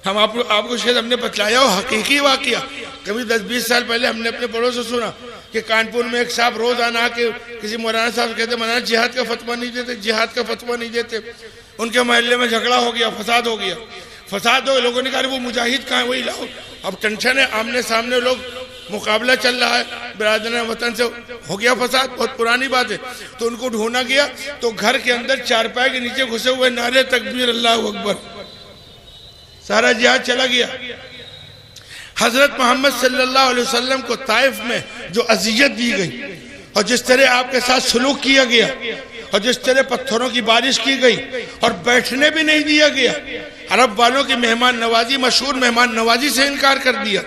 हम आपको शायद हमने बतलाया हो, हकीकी वाकया। कभी 10-20 साल पहले हमने अपने बड़ों से सुना कि कानपुर में एक साहब रोज आना के किसी मौलाना साहब कहते मौलाना जिहाद का फतवा नहीं देते, जिहाद का फतवा नहीं देते। उनके मोहल्ले में झगड़ा हो गया, फसाद हो गया। लोगों ने कहा वो मुजाहिद कहाँ है, वही लाओ। अब टेंशन है, आमने सामने लोग, मुकाबला चल रहा है, बिरादरान वतन से हो गया फसाद, बहुत पुरानी बात है। तो उनको ढूंढा गया, तो घर के अंदर चारपाई के नीचे घुसे हुए नारे तकबीर अल्लाह अकबर, सारा जिहाद चला गया। हजरत मोहम्मद सल्लल्लाहु अलैहि वसल्लम को ताइफ में जो अजियत दी गई, और जिस तरह आपके साथ सलूक किया गया, और जिस तरह पत्थरों की बारिश की गई, और बैठने भी नहीं दिया गया। अरब वालों की मेहमान नवाजी, मशहूर मेहमान नवाजी से इनकार कर दिया।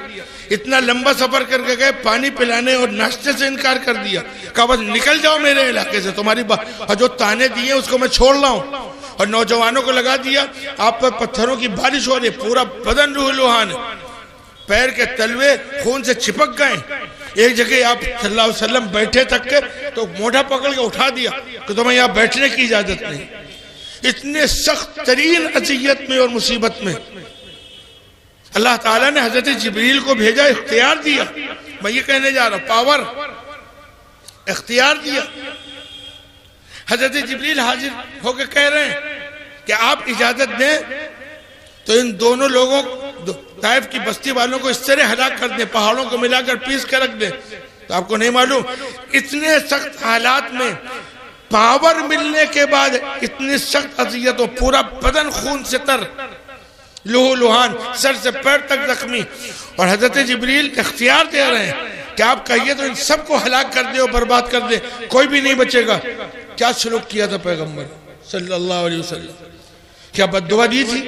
इतना लंबा सफर करके गए, पानी पिलाने और नाश्ते से इनकार कर दिया। कहा बस निकल जाओ मेरे इलाके से, तुम्हारी बात, और जो ताने दिए उसको मैं छोड़ रहा हूँ। और नौजवानों को लगा दिया, आप पर पत्थरों की बारिश हो रही, पूरा बदन लुहान है, पैर के तलवे खून से चिपक गए। एक जगह आप सल्लल्लाहु अलैहि वसल्लम बैठे तक के, तो मोढ़ा पकड़ के उठा दिया कि तुम्हें यहाँ बैठने की इजाजत नहीं। इतने सख्त तरीन अज़ियत में और मुसीबत में अल्लाह ताला ने हजरत जिब्रील को भेजा, इख्तियार दिया। मैं ये कहने जा रहा हूं, पावर, इख्तियार दिया। हजरत जिब्रील हाजिर होकर कह रहे हैं कि आप इजाजत दें तो इन दोनों लोगों, ताइफ की बस्ती वालों को इस तरह हलाक कर दें, पहाड़ों को मिलाकर पीस कर रख दें। तो आपको नहीं मालूम, इतने सख्त हालात में पावर मिलने के बाद इतनी सख्त अज़ियत, हो पूरा बदन खून से तर, लूह लुहान, सर से पैर तक जख्मी, और हजरत जिब्रील इख्तियार दे रहे हैं कि आप कहिए तो इन सबको हलाक कर दे और बर्बाद कर दे, कोई भी नहीं बचेगा। क्या सलूक किया था पैगंबर सल्लल्लाहु अलैहि वसल्लम? क्या बद्दुआ दी थी?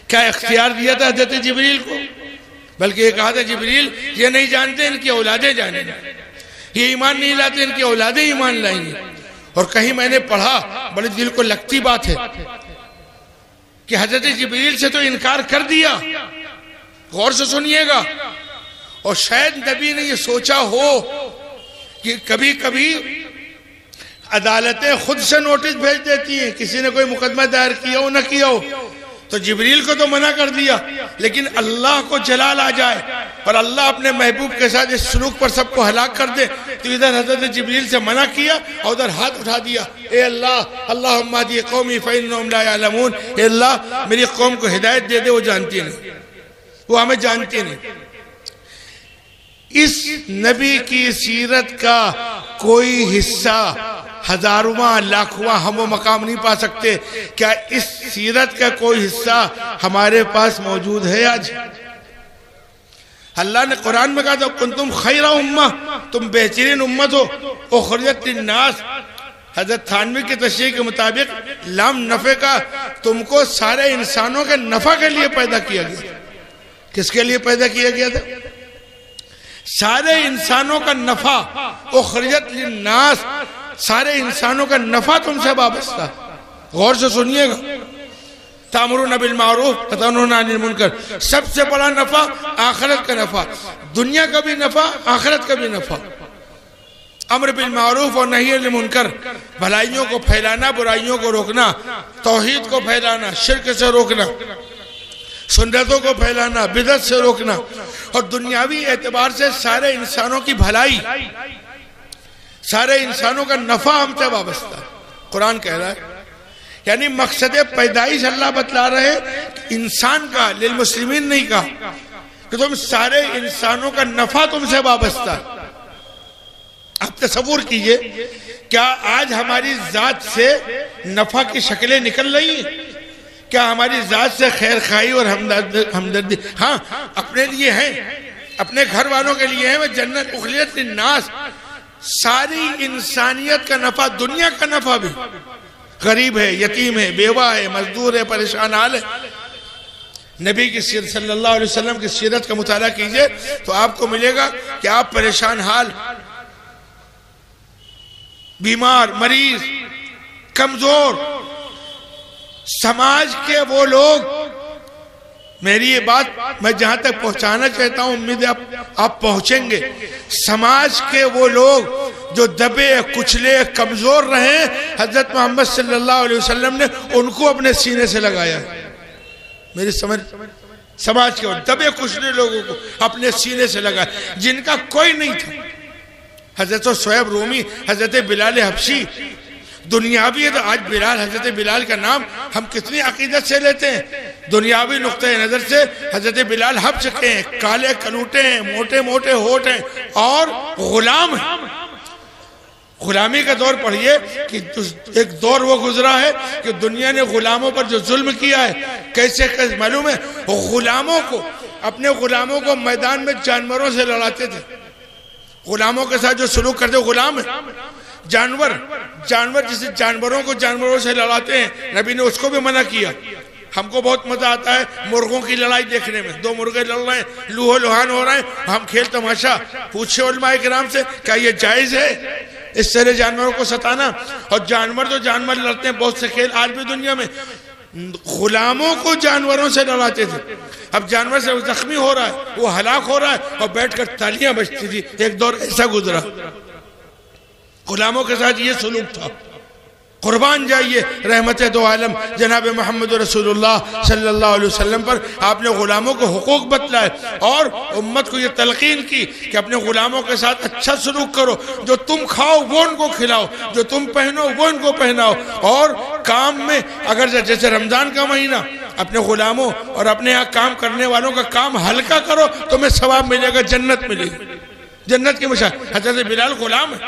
क्या इख्तियार दिया था हजरत जिब्रील को? बल्कि ये कहा था जिब्रील ये नहीं जानते इनकी औलादें जानेंगे, ये ईमान नहीं लाते इनकी औलादें ईमान लाएंगी। और कहीं मैंने पढ़ा, बड़े दिल को लगती बात है कि हजरत जिब्रील से तो इनकार कर दिया। गौर से सुनिएगा, और शायद नबी ने ये सोचा हो कि कभी कभी अदालतें खुद से नोटिस भेज देती हैं, किसी ने कोई मुकदमा दायर किया हो न किया हो, तो जिब्रील को तो मना कर दिया, लेकिन अल्लाह को जलाल आ जाए और अल्लाह अपने महबूब के साथ इस सलूक पर सबको हलाक कर दे, तो इधर हजरत जिब्रील से मना किया और उधर हाथ उठा दिया, ए अल्लाह, अल्लाहुम्मा हदी कौमी फइन्नहुम ला यअलमून, ए अल्लाह मेरी कौम को हिदायत दे दे, वो जानती नहीं, वो हमें जानती नहीं। इस नबी की सीरत का कोई हिस्सा हजारवां लाखवां हम वो मकाम नहीं पा सकते। क्या इस सीरत का कोई हिस्सा हमारे पास मौजूद है आज? अल्लाह ने कुरान में कहा था कुंतुम खैरा उम्मा, तुम बेहतरीन उम्मत हो, उखरिजत लिन्नास। हजरत थानवी की तशरीह के मुताबिक लाम नफे का, तुमको सारे इंसानों के नफा के लिए पैदा किया गया। किसके लिए पैदा किया गया था? सारे इंसानों का नफा, उखरिजत लिन्नास, सारे इंसानों का नफा तुमसे वाबस्ता। गौर से सुनिएगा, तामुरून बिल मारूफ व तनहूना अनिल मुनकर, सबसे बड़ा नफा आखिरत का नफा, दुनिया का भी नफा, आखिरत का भी नफा। अम्र बिल मारूफ और नही अनिल मुनकर, भलाइयों को फैलाना, बुराइयों को रोकना, तौहीद को फैलाना, शिर्क से रोकना, सुन्नतों को फैलाना, बिदअत से रोकना, और दुनियावी एतबार से सारे इंसानों की भलाई, सारे इंसानों का नफा हमसे वाबस्ता है। कुरान कह रहा है, यानी मकसद पैदाइश अल्लाह बतला रहे इंसान का, लिल मुस्लिमीन नहीं कहा कि तुम सारे इंसानों का नफा तुमसे वाबस्ता है। आप तसव्वुर कीजिए, क्या आज हमारी जात से नफा की शक्लें निकल रही हैं? क्या हमारी जात से खैर खाई और हमदर्दी? हाँ, अपने लिए है, अपने घर वालों के लिए है। वह जन्नत उखलियत लिन्नास, सारी इंसानियत का नफा, दुनिया का नफा भी, गरीब है, यतीम है, बेवा है, मजदूर है, परेशान हाल है। नबी की सीरत सल्लल्लाहु अलैहि वसल्लम की सीरत का मुताला कीजिए तो आपको मिलेगा कि आप परेशान हाल, बीमार, मरीज, कमजोर, समाज के वो लोग, मेरी ये बात मैं जहां तक पहुंचाना चाहता हूं, उम्मीद है आप पहुंचेंगे। समाज के वो लोग जो दबे कुचले कमजोर रहे, हजरत मोहम्मद सल्लल्लाहु अलैहि वसल्लम ने उनको अपने सीने से लगाया। मेरी समझ, समाज के दबे कुचले लोगों को अपने सीने से लगाया, जिनका कोई नहीं था। हजरत शुएब रूमी, हजरत बिलाल हबशी, दुनियावी है तो आज बिलाल, हजरत बिलाल का नाम हम कितनी अकीदत से लेते हैं। दुनियावी नुक्ते नजर से हजरत बिलाल हब्श के हैं, काले कलूटे हैं, मोटे मोटे होठ हैं और गुलाम हैं। गुलामी का दौर पढ़िए कि एक दौर वो गुजरा है कि दुनिया ने गुलामों पर जो जुल्म किया है, कैसे कैसे मालूम है, गुलामों को, अपने गुलामों को मैदान में जानवरों से लड़ाते थे। गुलामों के साथ जो सलूक करते गुलाम है, जानवर, जानवर जिसे जानवरों को जानवरों से लड़ाते हैं, नबी ने उसको भी मना किया। हमको बहुत मजा आता है मुर्गों की लड़ाई देखने में, दो मुर्गे लड़ रहे हैं, लूहो लुहान हो रहे हैं, हम खेल तमाशा। पूछे उलमाए किराम से, क्या ये जायज है इस तरह जानवरों को सताना? और जानवर तो जानवर लड़ते हैं, बहुत से खेल आज भी दुनिया में। गुलामों को जानवरों से लड़ाते थे। अब जानवर से जख्मी हो रहा है, वो हलाक हो रहा है और बैठकर तालियां बजती थी। एक दौर ऐसा गुजरा, गुलामों के साथ ये सलूक था। कुर्बान जाइए रहमत दो आलम जनाब मोहम्मद रसूलुल्लाह सल्लल्लाहु अलैहि वसल्लम पर। आपने गुलामों को हुकूक बतलाए और उम्मत को ये तलकीन की कि अपने गुलामों के साथ अच्छा सलूक करो। जो तुम खाओ वो उनको खिलाओ, जो तुम पहनो वो उनको पहनाओ। और काम में अगर जैसे रमजान का महीना, अपने गुलामों और अपने यहाँ काम करने वालों का काम हल्का करो, तुम्हें सवाब मिलेगा, जन्नत मिलेगी, जन्नत की मिसाल। हज़रत बिलाल गुलाम है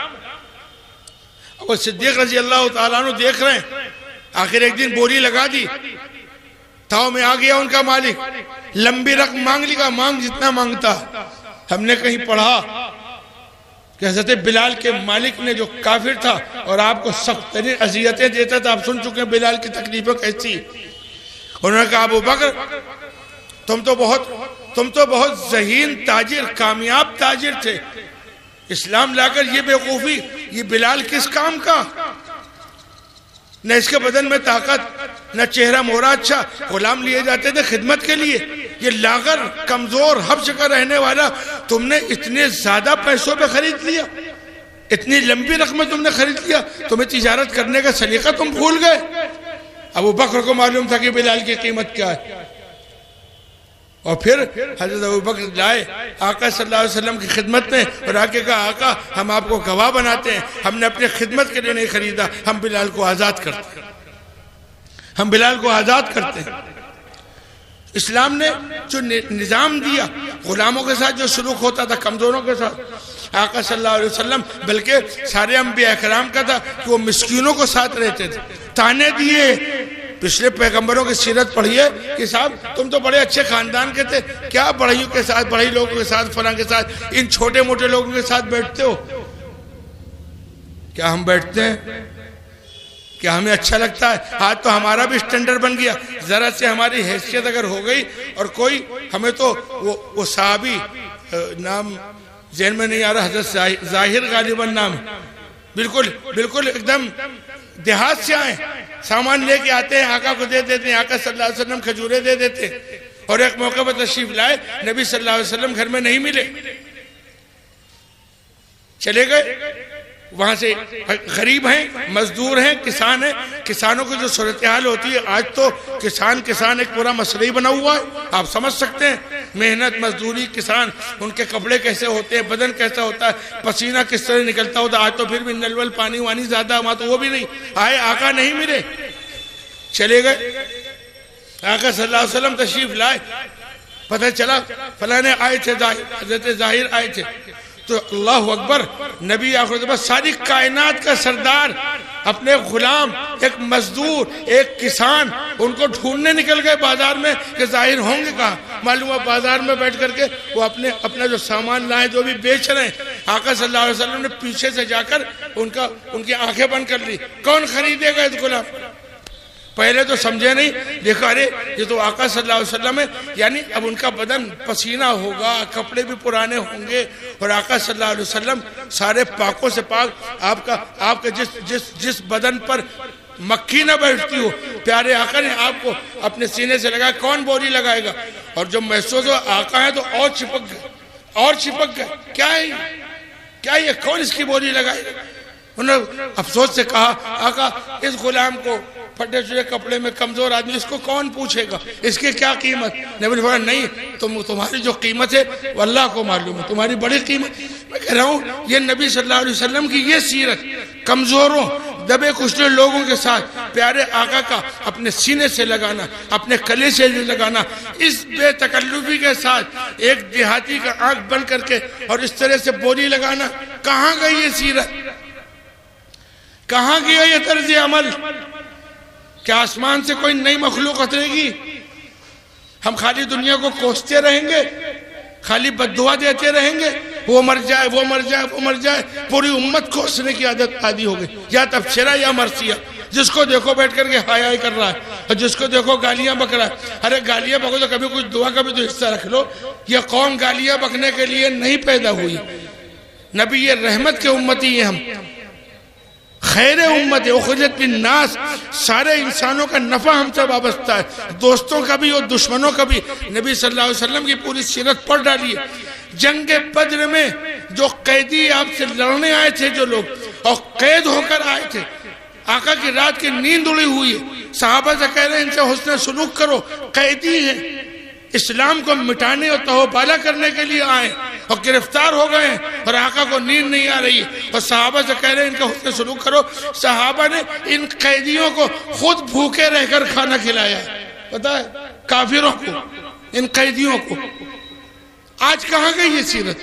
और सिद्दीक रजी अल्लाह ताला अन्हु देख रहे हैं। आखिर एक दिन बोली लगा दी, ताव में आ गया उनका मालिक, लंबी रकम मांग ली, मांग जितना मांगता। हमने कहीं पढ़ा कि हज़रत बिलाल के मालिक ने, जो काफिर था और आपको सख्त तरीन अजियतें देता था, आप सुन चुके हैं बिलाल की तकलीफें कैसी। उन्होंने कहा, अबू बकर तुम तो बहुत ज़हीन ताजिर, कामयाब ताजिर थे, इस्लाम लाकर ये बेवकूफी, ये बिलाल किस काम का? न इसके बदन में ताकत, न चेहरा मोहरा अच्छा। गुलाम लिए जाते थे खिदमत के लिए, ये लागर, कमजोर, हब्स का रहने वाला तुमने इतने ज्यादा पैसों पे खरीद लिया, इतनी लंबी रकम तुमने खरीद लिया, तुम्हें तिजारत करने का सलीका तुम भूल गए। अबू बकर को मालूम था कि बिलाल की कीमत क्या है। और फिर हज़रत अबू बकर लाए आका सल्लल्लाहु अलैहि वसल्लम की खिदमत में और आके कहा, आका हम आपको गवाह बनाते हैं, हमने अपनी खिदमत के लिए नहीं खरीदा, हम बिलाल को आज़ाद करते हैं, हम बिलाल को आज़ाद करते हैं। इस्लाम ने जो निज़ाम दिया, गुलामों के साथ जो सलूक होता था, कमज़ोरों के साथ, आका सल्लल्लाहु अलैहि वसल्लम बल्कि सारे अंबिया इकराम का था कि वो मिस्कीनों को साथ रहते थे, ताने दिए। पिछले पैगंबरों की सीरत पढ़िए कि साहब तुम तो बड़े अच्छे खानदान के थे, क्या बड़ाइयों के साथ, बड़ाई लोगों के साथ, फलां के साथ, इन छोटे मोटे लोगों के साथ बैठते हो? क्या हम बैठते हैं? क्या हमें अच्छा लगता है? आज तो हमारा भी स्टैंडर्ड बन गया, जरा से हमारी हैसियत अगर हो गई और कोई हमें तो वो साहबी, नाम ज़हन में नहीं आ रहा, हज़रत ज़ाहिर गालिबन नाम, बिल्कुल एकदम देहात से आए, सामान लेके आते हैं, आका को दे देते हैं, आका सल्लल्लाहु अलैहि वसल्लम खजूरें दे देते हैं। और एक मौके पर तशरीफ लाए, नबी सल्लल्लाहु अलैहि वसल्लम घर में नहीं मिले, चले गए। वहां से गरीब हैं, मजदूर हैं, किसान हैं। किसानों की जो सूरत हाल होती है, आज तो किसान एक पूरा मसला ही बना हुआ है। आप समझ सकते हैं मेहनत मजदूरी, किसान, उनके कपड़े कैसे होते हैं, बदन कैसा होता है, पसीना किस तरह निकलता होता है। आज तो फिर भी नलवल पानी वानी ज्यादा, वहां तो वो भी नहीं आए, आका नहीं मिले, चले गए। आका सल्लल्लाहु अलैहि वसल्लम तशरीफ लाए, पता चला फलाने आए थे, हजरत जाहिर आए थे। तो अल्लाह अकबर, नबी आखिर सारी कायनात का सरदार, अपने गुलाम, एक मजदूर, एक किसान, उनको ढूंढने निकल गए बाजार में कि जाहिर होंगे कहाँ। मालूम है बाजार में बैठ करके वो अपना जो सामान लाए, जो भी बेच रहे हैं, आका सल्लल्लाहु अलैहि वसल्लम ने पीछे से जाकर उनकी आंखें बंद कर ली। कौन खरीदेगा इस गुलाम? पहले तो समझे नहीं, देखा अरे ये तो आका सल्लल्लाहु अलैहि वसल्लम है, यानी अब उनका बदन पसीना होगा, कपड़े भी पुराने होंगे, और आका सल्लल्लाहु अलैहि वसल्लम सारे पाकों से पाक, आपका जिस बदन पर मक्खी न बैठती हो, प्यारे आका ने आपको अपने सीने से लगाया। कौन बोली लगाएगा? और जब महसूस हो आका है तो और चिपक गए। क्या ये कौन इसकी बोली लगाएगा? उन्होंने अफसोस से कहा, आका इस गुलाम को, फटे चुरे कपड़े में कमजोर आदमी, इसको कौन पूछेगा, इसकी क्या कीमत? नबी ने बोला नहीं, तुम्हारी जो कीमत है वो अल्लाह को मालूम है, तुम्हारी बड़ी कीमत। मैं कह रहा हूँ ये नबी सल्लल्लाहु अलैहि वसल्लम की ये सीरत, कमजोरों दबे कुचले लोगों के साथ प्यारे आका का अपने सीने से लगाना, अपने कले से लगाना, इस बेतकल्लुफी के साथ एक देहाती का आंख बंद करके और इस तरह से बोली लगाना, कहाँ गई ये सीरत? कहाँ गया ये तर्ज अमल? क्या आसमान से कोई नई मखलूक उतरेगी? हम खाली दुनिया को कोसते रहेंगे, खाली बद्दुआ देते रहेंगे, वो मर जाए, वो मर जाए, वो मर जाए। पूरी उम्मत कोसने की आदत आदि हो गई, या तबशरा या मरसिया। जिसको देखो बैठ करके हाय हाय कर रहा है, और जिसको देखो गालियां बक रहा है। अरे गालियां बको तो कभी कुछ दुआ का भी तो हिस्सा रख लो। यह कौम गालियां बकने के लिए नहीं पैदा हुई। नबी ये रहमत के उम्मती है, हम खैर उम्मत उखरिजत लिन्नास, सारे इंसानों का नफा हमसे वाबस्ता है, दोस्तों का भी और दुश्मनों का भी। नबी सल्लल्लाहु अलैहि वसल्लम की पूरी सीरत पढ़ डालिए। जंग बद्र में जो कैदी आपसे लड़ने आए थे, जो लोग और कैद होकर आए थे, आका की रात की नींद उड़ी हुई है, सहाबा से कह रहे हैं इनसे हुस्न सुलूक करो, कैदी है, इस्लाम को मिटाने और तहबाला करने के लिए आए और गिरफ्तार हो गए, और आका को नींद नहीं आ रही है, और सहाबा से कह रहे हैं इनका हुस्न सुलूक करो। सहाबा ने इन कैदियों को खुद भूखे रहकर खाना खिलाया, पता है, काफिरों को, इन कैदियों को। आज कहाँ गई ये सीरत?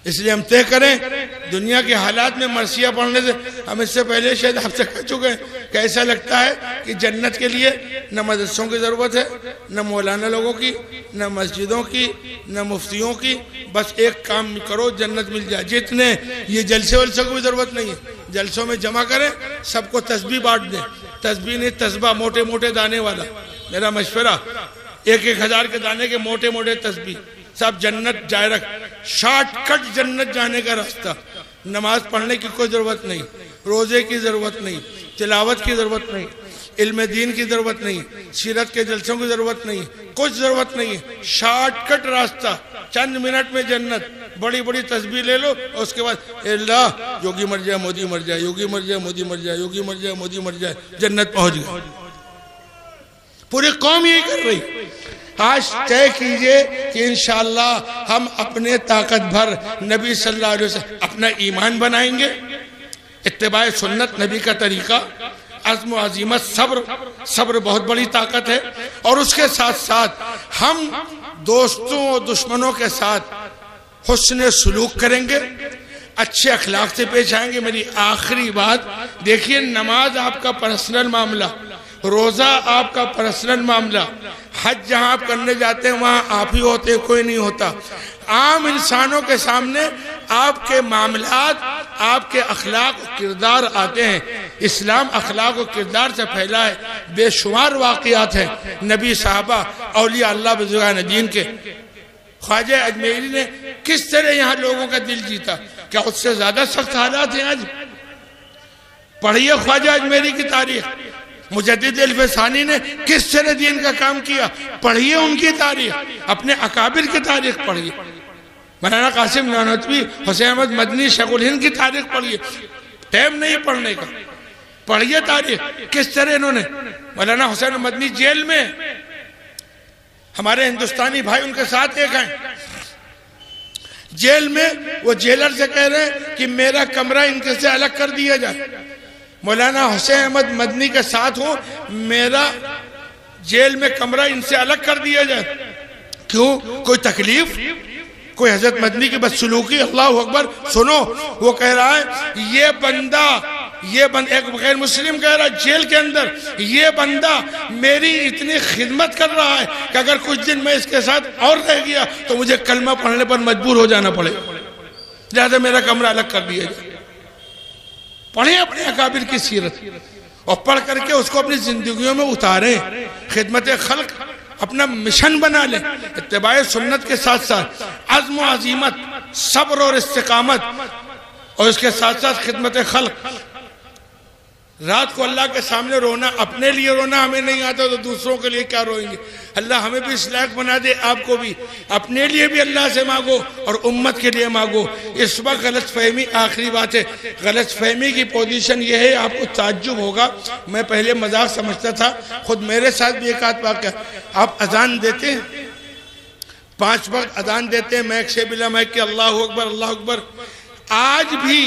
इसलिए हम तय करें, दुनिया के हालात में मरसिया पढ़ने से, हम इससे पहले शायद आपसे कह चुके हैं कि ऐसा लगता है कि जन्नत के लिए न मदरसों की ज़रूरत है, न मौलाना लोगों की, न मस्जिदों की, न मुफ्तियों की। बस एक काम करो, जन्नत मिल जाए। जितने ये जलसे वलसे को भी ज़रूरत नहीं है, जलसों में जमा करें, सबको तस्बीह बांट दें। तस्बीह नहीं, तस्बा, मोटे मोटे दाने वाला। मेरा मशवरा, 1,000 के दाने के मोटे मोटे तस्बीह, सब जन्नत डायरेक्ट, शॉर्टकट जन्नत जाने का रास्ता। नमाज पढ़ने की कोई जरूरत नहीं, रोजे की जरूरत नहीं, तिलावत की जरूरत नहीं, इल्म दीन की जरूरत नहीं, सीरत के जलसों की जरूरत नहीं, कुछ जरूरत नहीं है। शॉर्टकट रास्ता, चंद मिनट में जन्नत। बड़ी बड़ी तस्बीह ले लो और उसके बाद अल्लाह योगी मर जाए मोदी मर जाए, योगी मर जाए मोदी मर जाए, योगी मर जाए मोदी मर जाए, जन्नत पहुंच गए। पूरी कौम यही कर रही। आज तय कीजिए कि इंशाअल्लाह हम अपने ताकत भर नबी सल्लल्लाहु अलैहि वसल्लम अपना ईमान बनाएंगे, इत्तिबाए सुन्नत, नबी का तरीका, अज़्म अज़ीमत, सब्र बहुत बड़ी ताकत है। और उसके साथ साथ हम दोस्तों और दुश्मनों के साथ हुस्न सुलूक करेंगे, अच्छे अखलाक से पेश आएंगे। मेरी आखिरी बात देखिए, नमाज आपका पर्सनल मामला, रोजा आपका पर्सनल मामला, हज जहां आप करने जाते हैं वहां आप ही होते, कोई नहीं होता। आम इंसानों के सामने आपके मामलात, आपके अखलाक और किरदार आते हैं। इस्लाम अखलाक और किरदार से फैला है, बेशुमार वाक़ियात हैं नबी साहबा, औलिया अल्लाह बुज़ुर्गान दीन के। ख्वाजा अजमेरी ने किस तरह यहाँ लोगों का दिल जीता, क्या उससे ज्यादा सख्त हालात हैं आज? पढ़िए ख्वाजा अजमेरी की तारीख, मुजद्दिद अल-फसानी ने किस तरह दीन का काम किया, पढ़िए उनकी तारीख, अपने अकाबिर की तारीख पढ़िए। मौलाना कासिम नानोतवी, हुसैन अहमद मदनी, शेखुल हिंद की तारीख पढ़िए, टाइम नहीं पढ़ने का, पढ़िए तारीख। किस तरह इन्होंने, मौलाना हुसैन मदनी जेल में, हमारे हिंदुस्तानी भाई उनके साथ एक हैं जेल में, वो जेलर से कह रहे हैं कि मेरा कमरा इनके से अलग कर दिया जाए। मौलाना हुसैन अहमद मदनी के साथ हूं, मेरा जेल में कमरा इनसे अलग कर दिया जाए। क्यों? कोई तकलीफ, कोई हजरत मदनी की बदसलूकी? अल्लाह अकबर। सुनो, वो कह रहा है ये बंदा एक गैर मुस्लिम कह रहा है जेल के अंदर, ये बंदा मेरी इतनी खिदमत कर रहा है कि अगर कुछ दिन मैं इसके साथ और रह गया तो मुझे कलमा पढ़ने पर मजबूर हो जाना पड़ेगा, लिहाजा मेरा कमरा अलग कर दिया जाए। पढ़े अपने अकाबिर की सीरत और पढ़ करके उसको अपनी जिंदगियों में उतारें, खिदमत खल्क अपना मिशन बना लें, इत्तिबाए सुन्नत के साथ साथ अज़्म व अज़ीमत, सब्र और इस्तिकामत, और इसके साथ साथ खिदमत खल्क। रात को अल्लाह के सामने रोना, अपने लिए रोना हमें नहीं आता तो दूसरों के लिए क्या रोएंगे। अल्लाह हमें भी इस लायक बना दे, आपको भी। अपने लिए भी अल्लाह से मांगो और उम्मत के लिए मांगो। इस वक्त गलत फहमी, आखिरी बात है, गलत फहमी की पोजीशन ये है, आपको ताज्जुब होगा, मैं पहले मजाक समझता था, खुद मेरे साथ भी एक आध वाक़या। आप अजान देते हैं, 5 वक्त अजान देते हैं, मैक से बिला मैक के अल्लाह अकबर अल्लाह अकबर। आज भी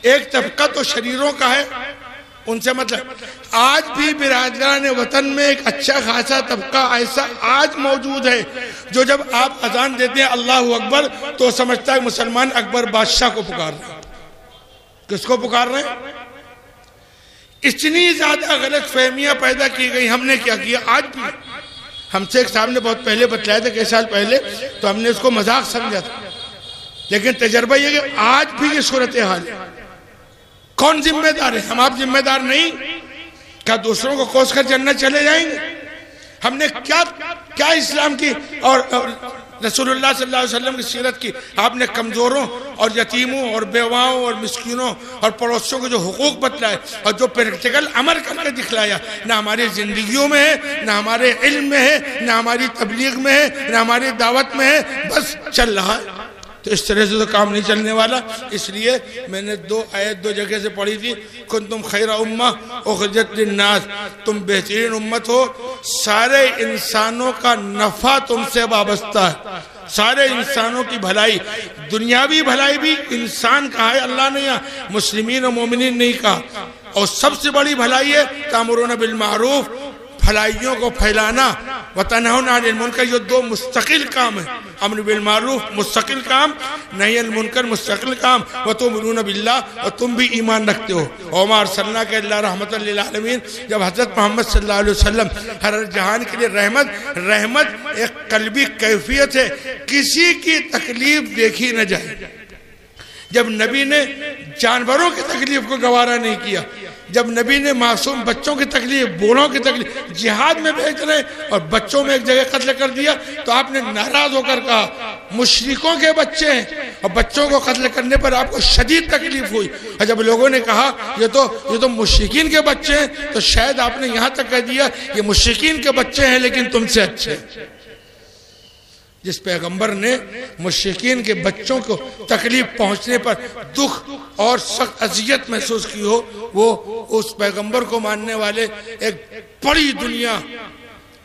एक तबका तो शरीरों का है, उनसे मतलब आज भी बिरादरान वतन में एक अच्छा खासा तबका ऐसा आज मौजूद है जो जब आप अजान देते हैं अल्लाह अकबर तो समझता है मुसलमान अकबर बादशाह को पुकार रहे हैं। किसको पुकार रहे हैं? इतनी ज्यादा गलत फहमियां पैदा की गई। हमने क्या किया? आज भी हमसे एक साहब ने बहुत पहले बतलाया था, कई साल पहले, तो हमने उसको मजाक समझा था, लेकिन तजर्बा यह कि आज भी ये सूरत हाल है। कौन जिम्मेदार है? हम आप जिम्मेदार नहीं? क्या दूसरों को कोस कर जन्नत चले जाएंगे? हमने क्या इस्लाम की और रसूलुल्लाह सल्लल्लाहु अलैहि वसल्लम की सीरत की आपने कमजोरों और यतीमों और बेवाओं और मिस्कीनों और पड़ोसियों को जो हुकूक बतलाए और जो प्रैक्टिकल अमल करके दिखलाया, ना हमारी जिंदगियों में है, ना हमारे इल्म में है, ना हमारी तबलीग में है, ना हमारी दावत में है, बस चल रहा है। तो इस तरह से तो काम नहीं चलने वाला। इसलिए मैंने 2 आयत 2 जगह से पढ़ी थी, कुंतुम खैरा उम्मा उखरिजत लिन्नास, तुम बेहतरीन उम्मत हो, सारे इंसानों का नफा तुमसे वाबस्ता है, सारे इंसानों की भलाई, दुनियावी भलाई भी इंसान कहा है अल्लाह ने, यहाँ मुस्लिमीन और मोमिनीन नहीं कहा। और सबसे बड़ी भलाई है तामुरून बिल मारूफ, भलाइयों को फैलाना, व तनहौना अनिल मुनकर, ये 2 मुस्तकिल काम है। अम्र बिल मारूफ मुस्तकिल काम, नही अनिल मुनकर मुस्तकिल काम, व तुमिनून बिल्लाह, और तुम भी ईमान रखते हो। वमा अर्सलनाक इल्ला रहमतल लिल आलमीन, जब हजरत मोहम्मद सल्लल्लाहु अलैहि वसल्लम हर जहान के लिए रहमत एक कल्बी कैफियत है, किसी की तकलीफ देखी न जाए। जब नबी ने जानवरों की तकलीफ को गवारा नहीं किया, जब नबी ने मासूम बच्चों की तकलीफ, बूढ़ों की तकलीफ, जिहाद में भेज रहे और बच्चों में एक जगह कत्ल कर दिया, तो आपने नाराज होकर कहा मुशरिकों के बच्चे हैं, और बच्चों को कत्ल करने पर आपको शदीद तकलीफ हुई। और जब लोगों ने कहा ये तो मुशरिकीन के बच्चे हैं, तो शायद आपने यहाँ तक कह दिया ये मुशरिकीन के बच्चे हैं लेकिन तुमसे अच्छे हैं। जिस पैगंबर ने मुशरिकीन के बच्चों को तकलीफ पहुंचने पर दुख और सख्त अजियत महसूस की हो, वो उस पैगंबर को मानने वाले एक बड़ी दुनिया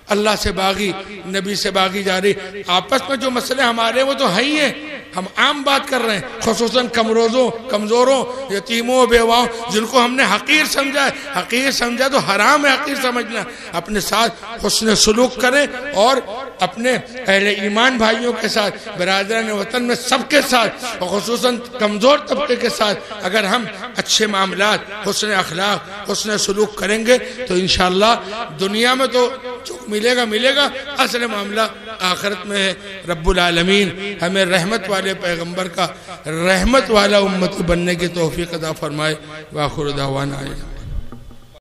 अल्लाह से बागी, नबी से बागी जा रही। आपस में जो मसले हमारे वो तो है ही हैं, हम आम बात कर रहे हैं, खुसूसन कमजोरों, यतीमों, बेवाओं, जिनको हमने हकीर समझा है। हकीर समझा तो हराम है हकीर समझना। अपने साथ हुस्न सुलूक करें और अपने अहले ईमान भाइयों के साथ, बिरादरान वतन में सबके साथ, और खुसूसन कमजोर तबके के साथ अगर हम अच्छे मामलात, हुस्न अखलाक, हुस्न सुलूक करेंगे तो इंशाअल्लाह दुनिया में तो जो मिलेगा, असल मामला आखिरत में है। रब्बुल आलमीन हमें रहमत वाले पैगंबर का रहमत वाला उम्मत बनने की तौफीक अता फरमाए। वाखिर दावाना।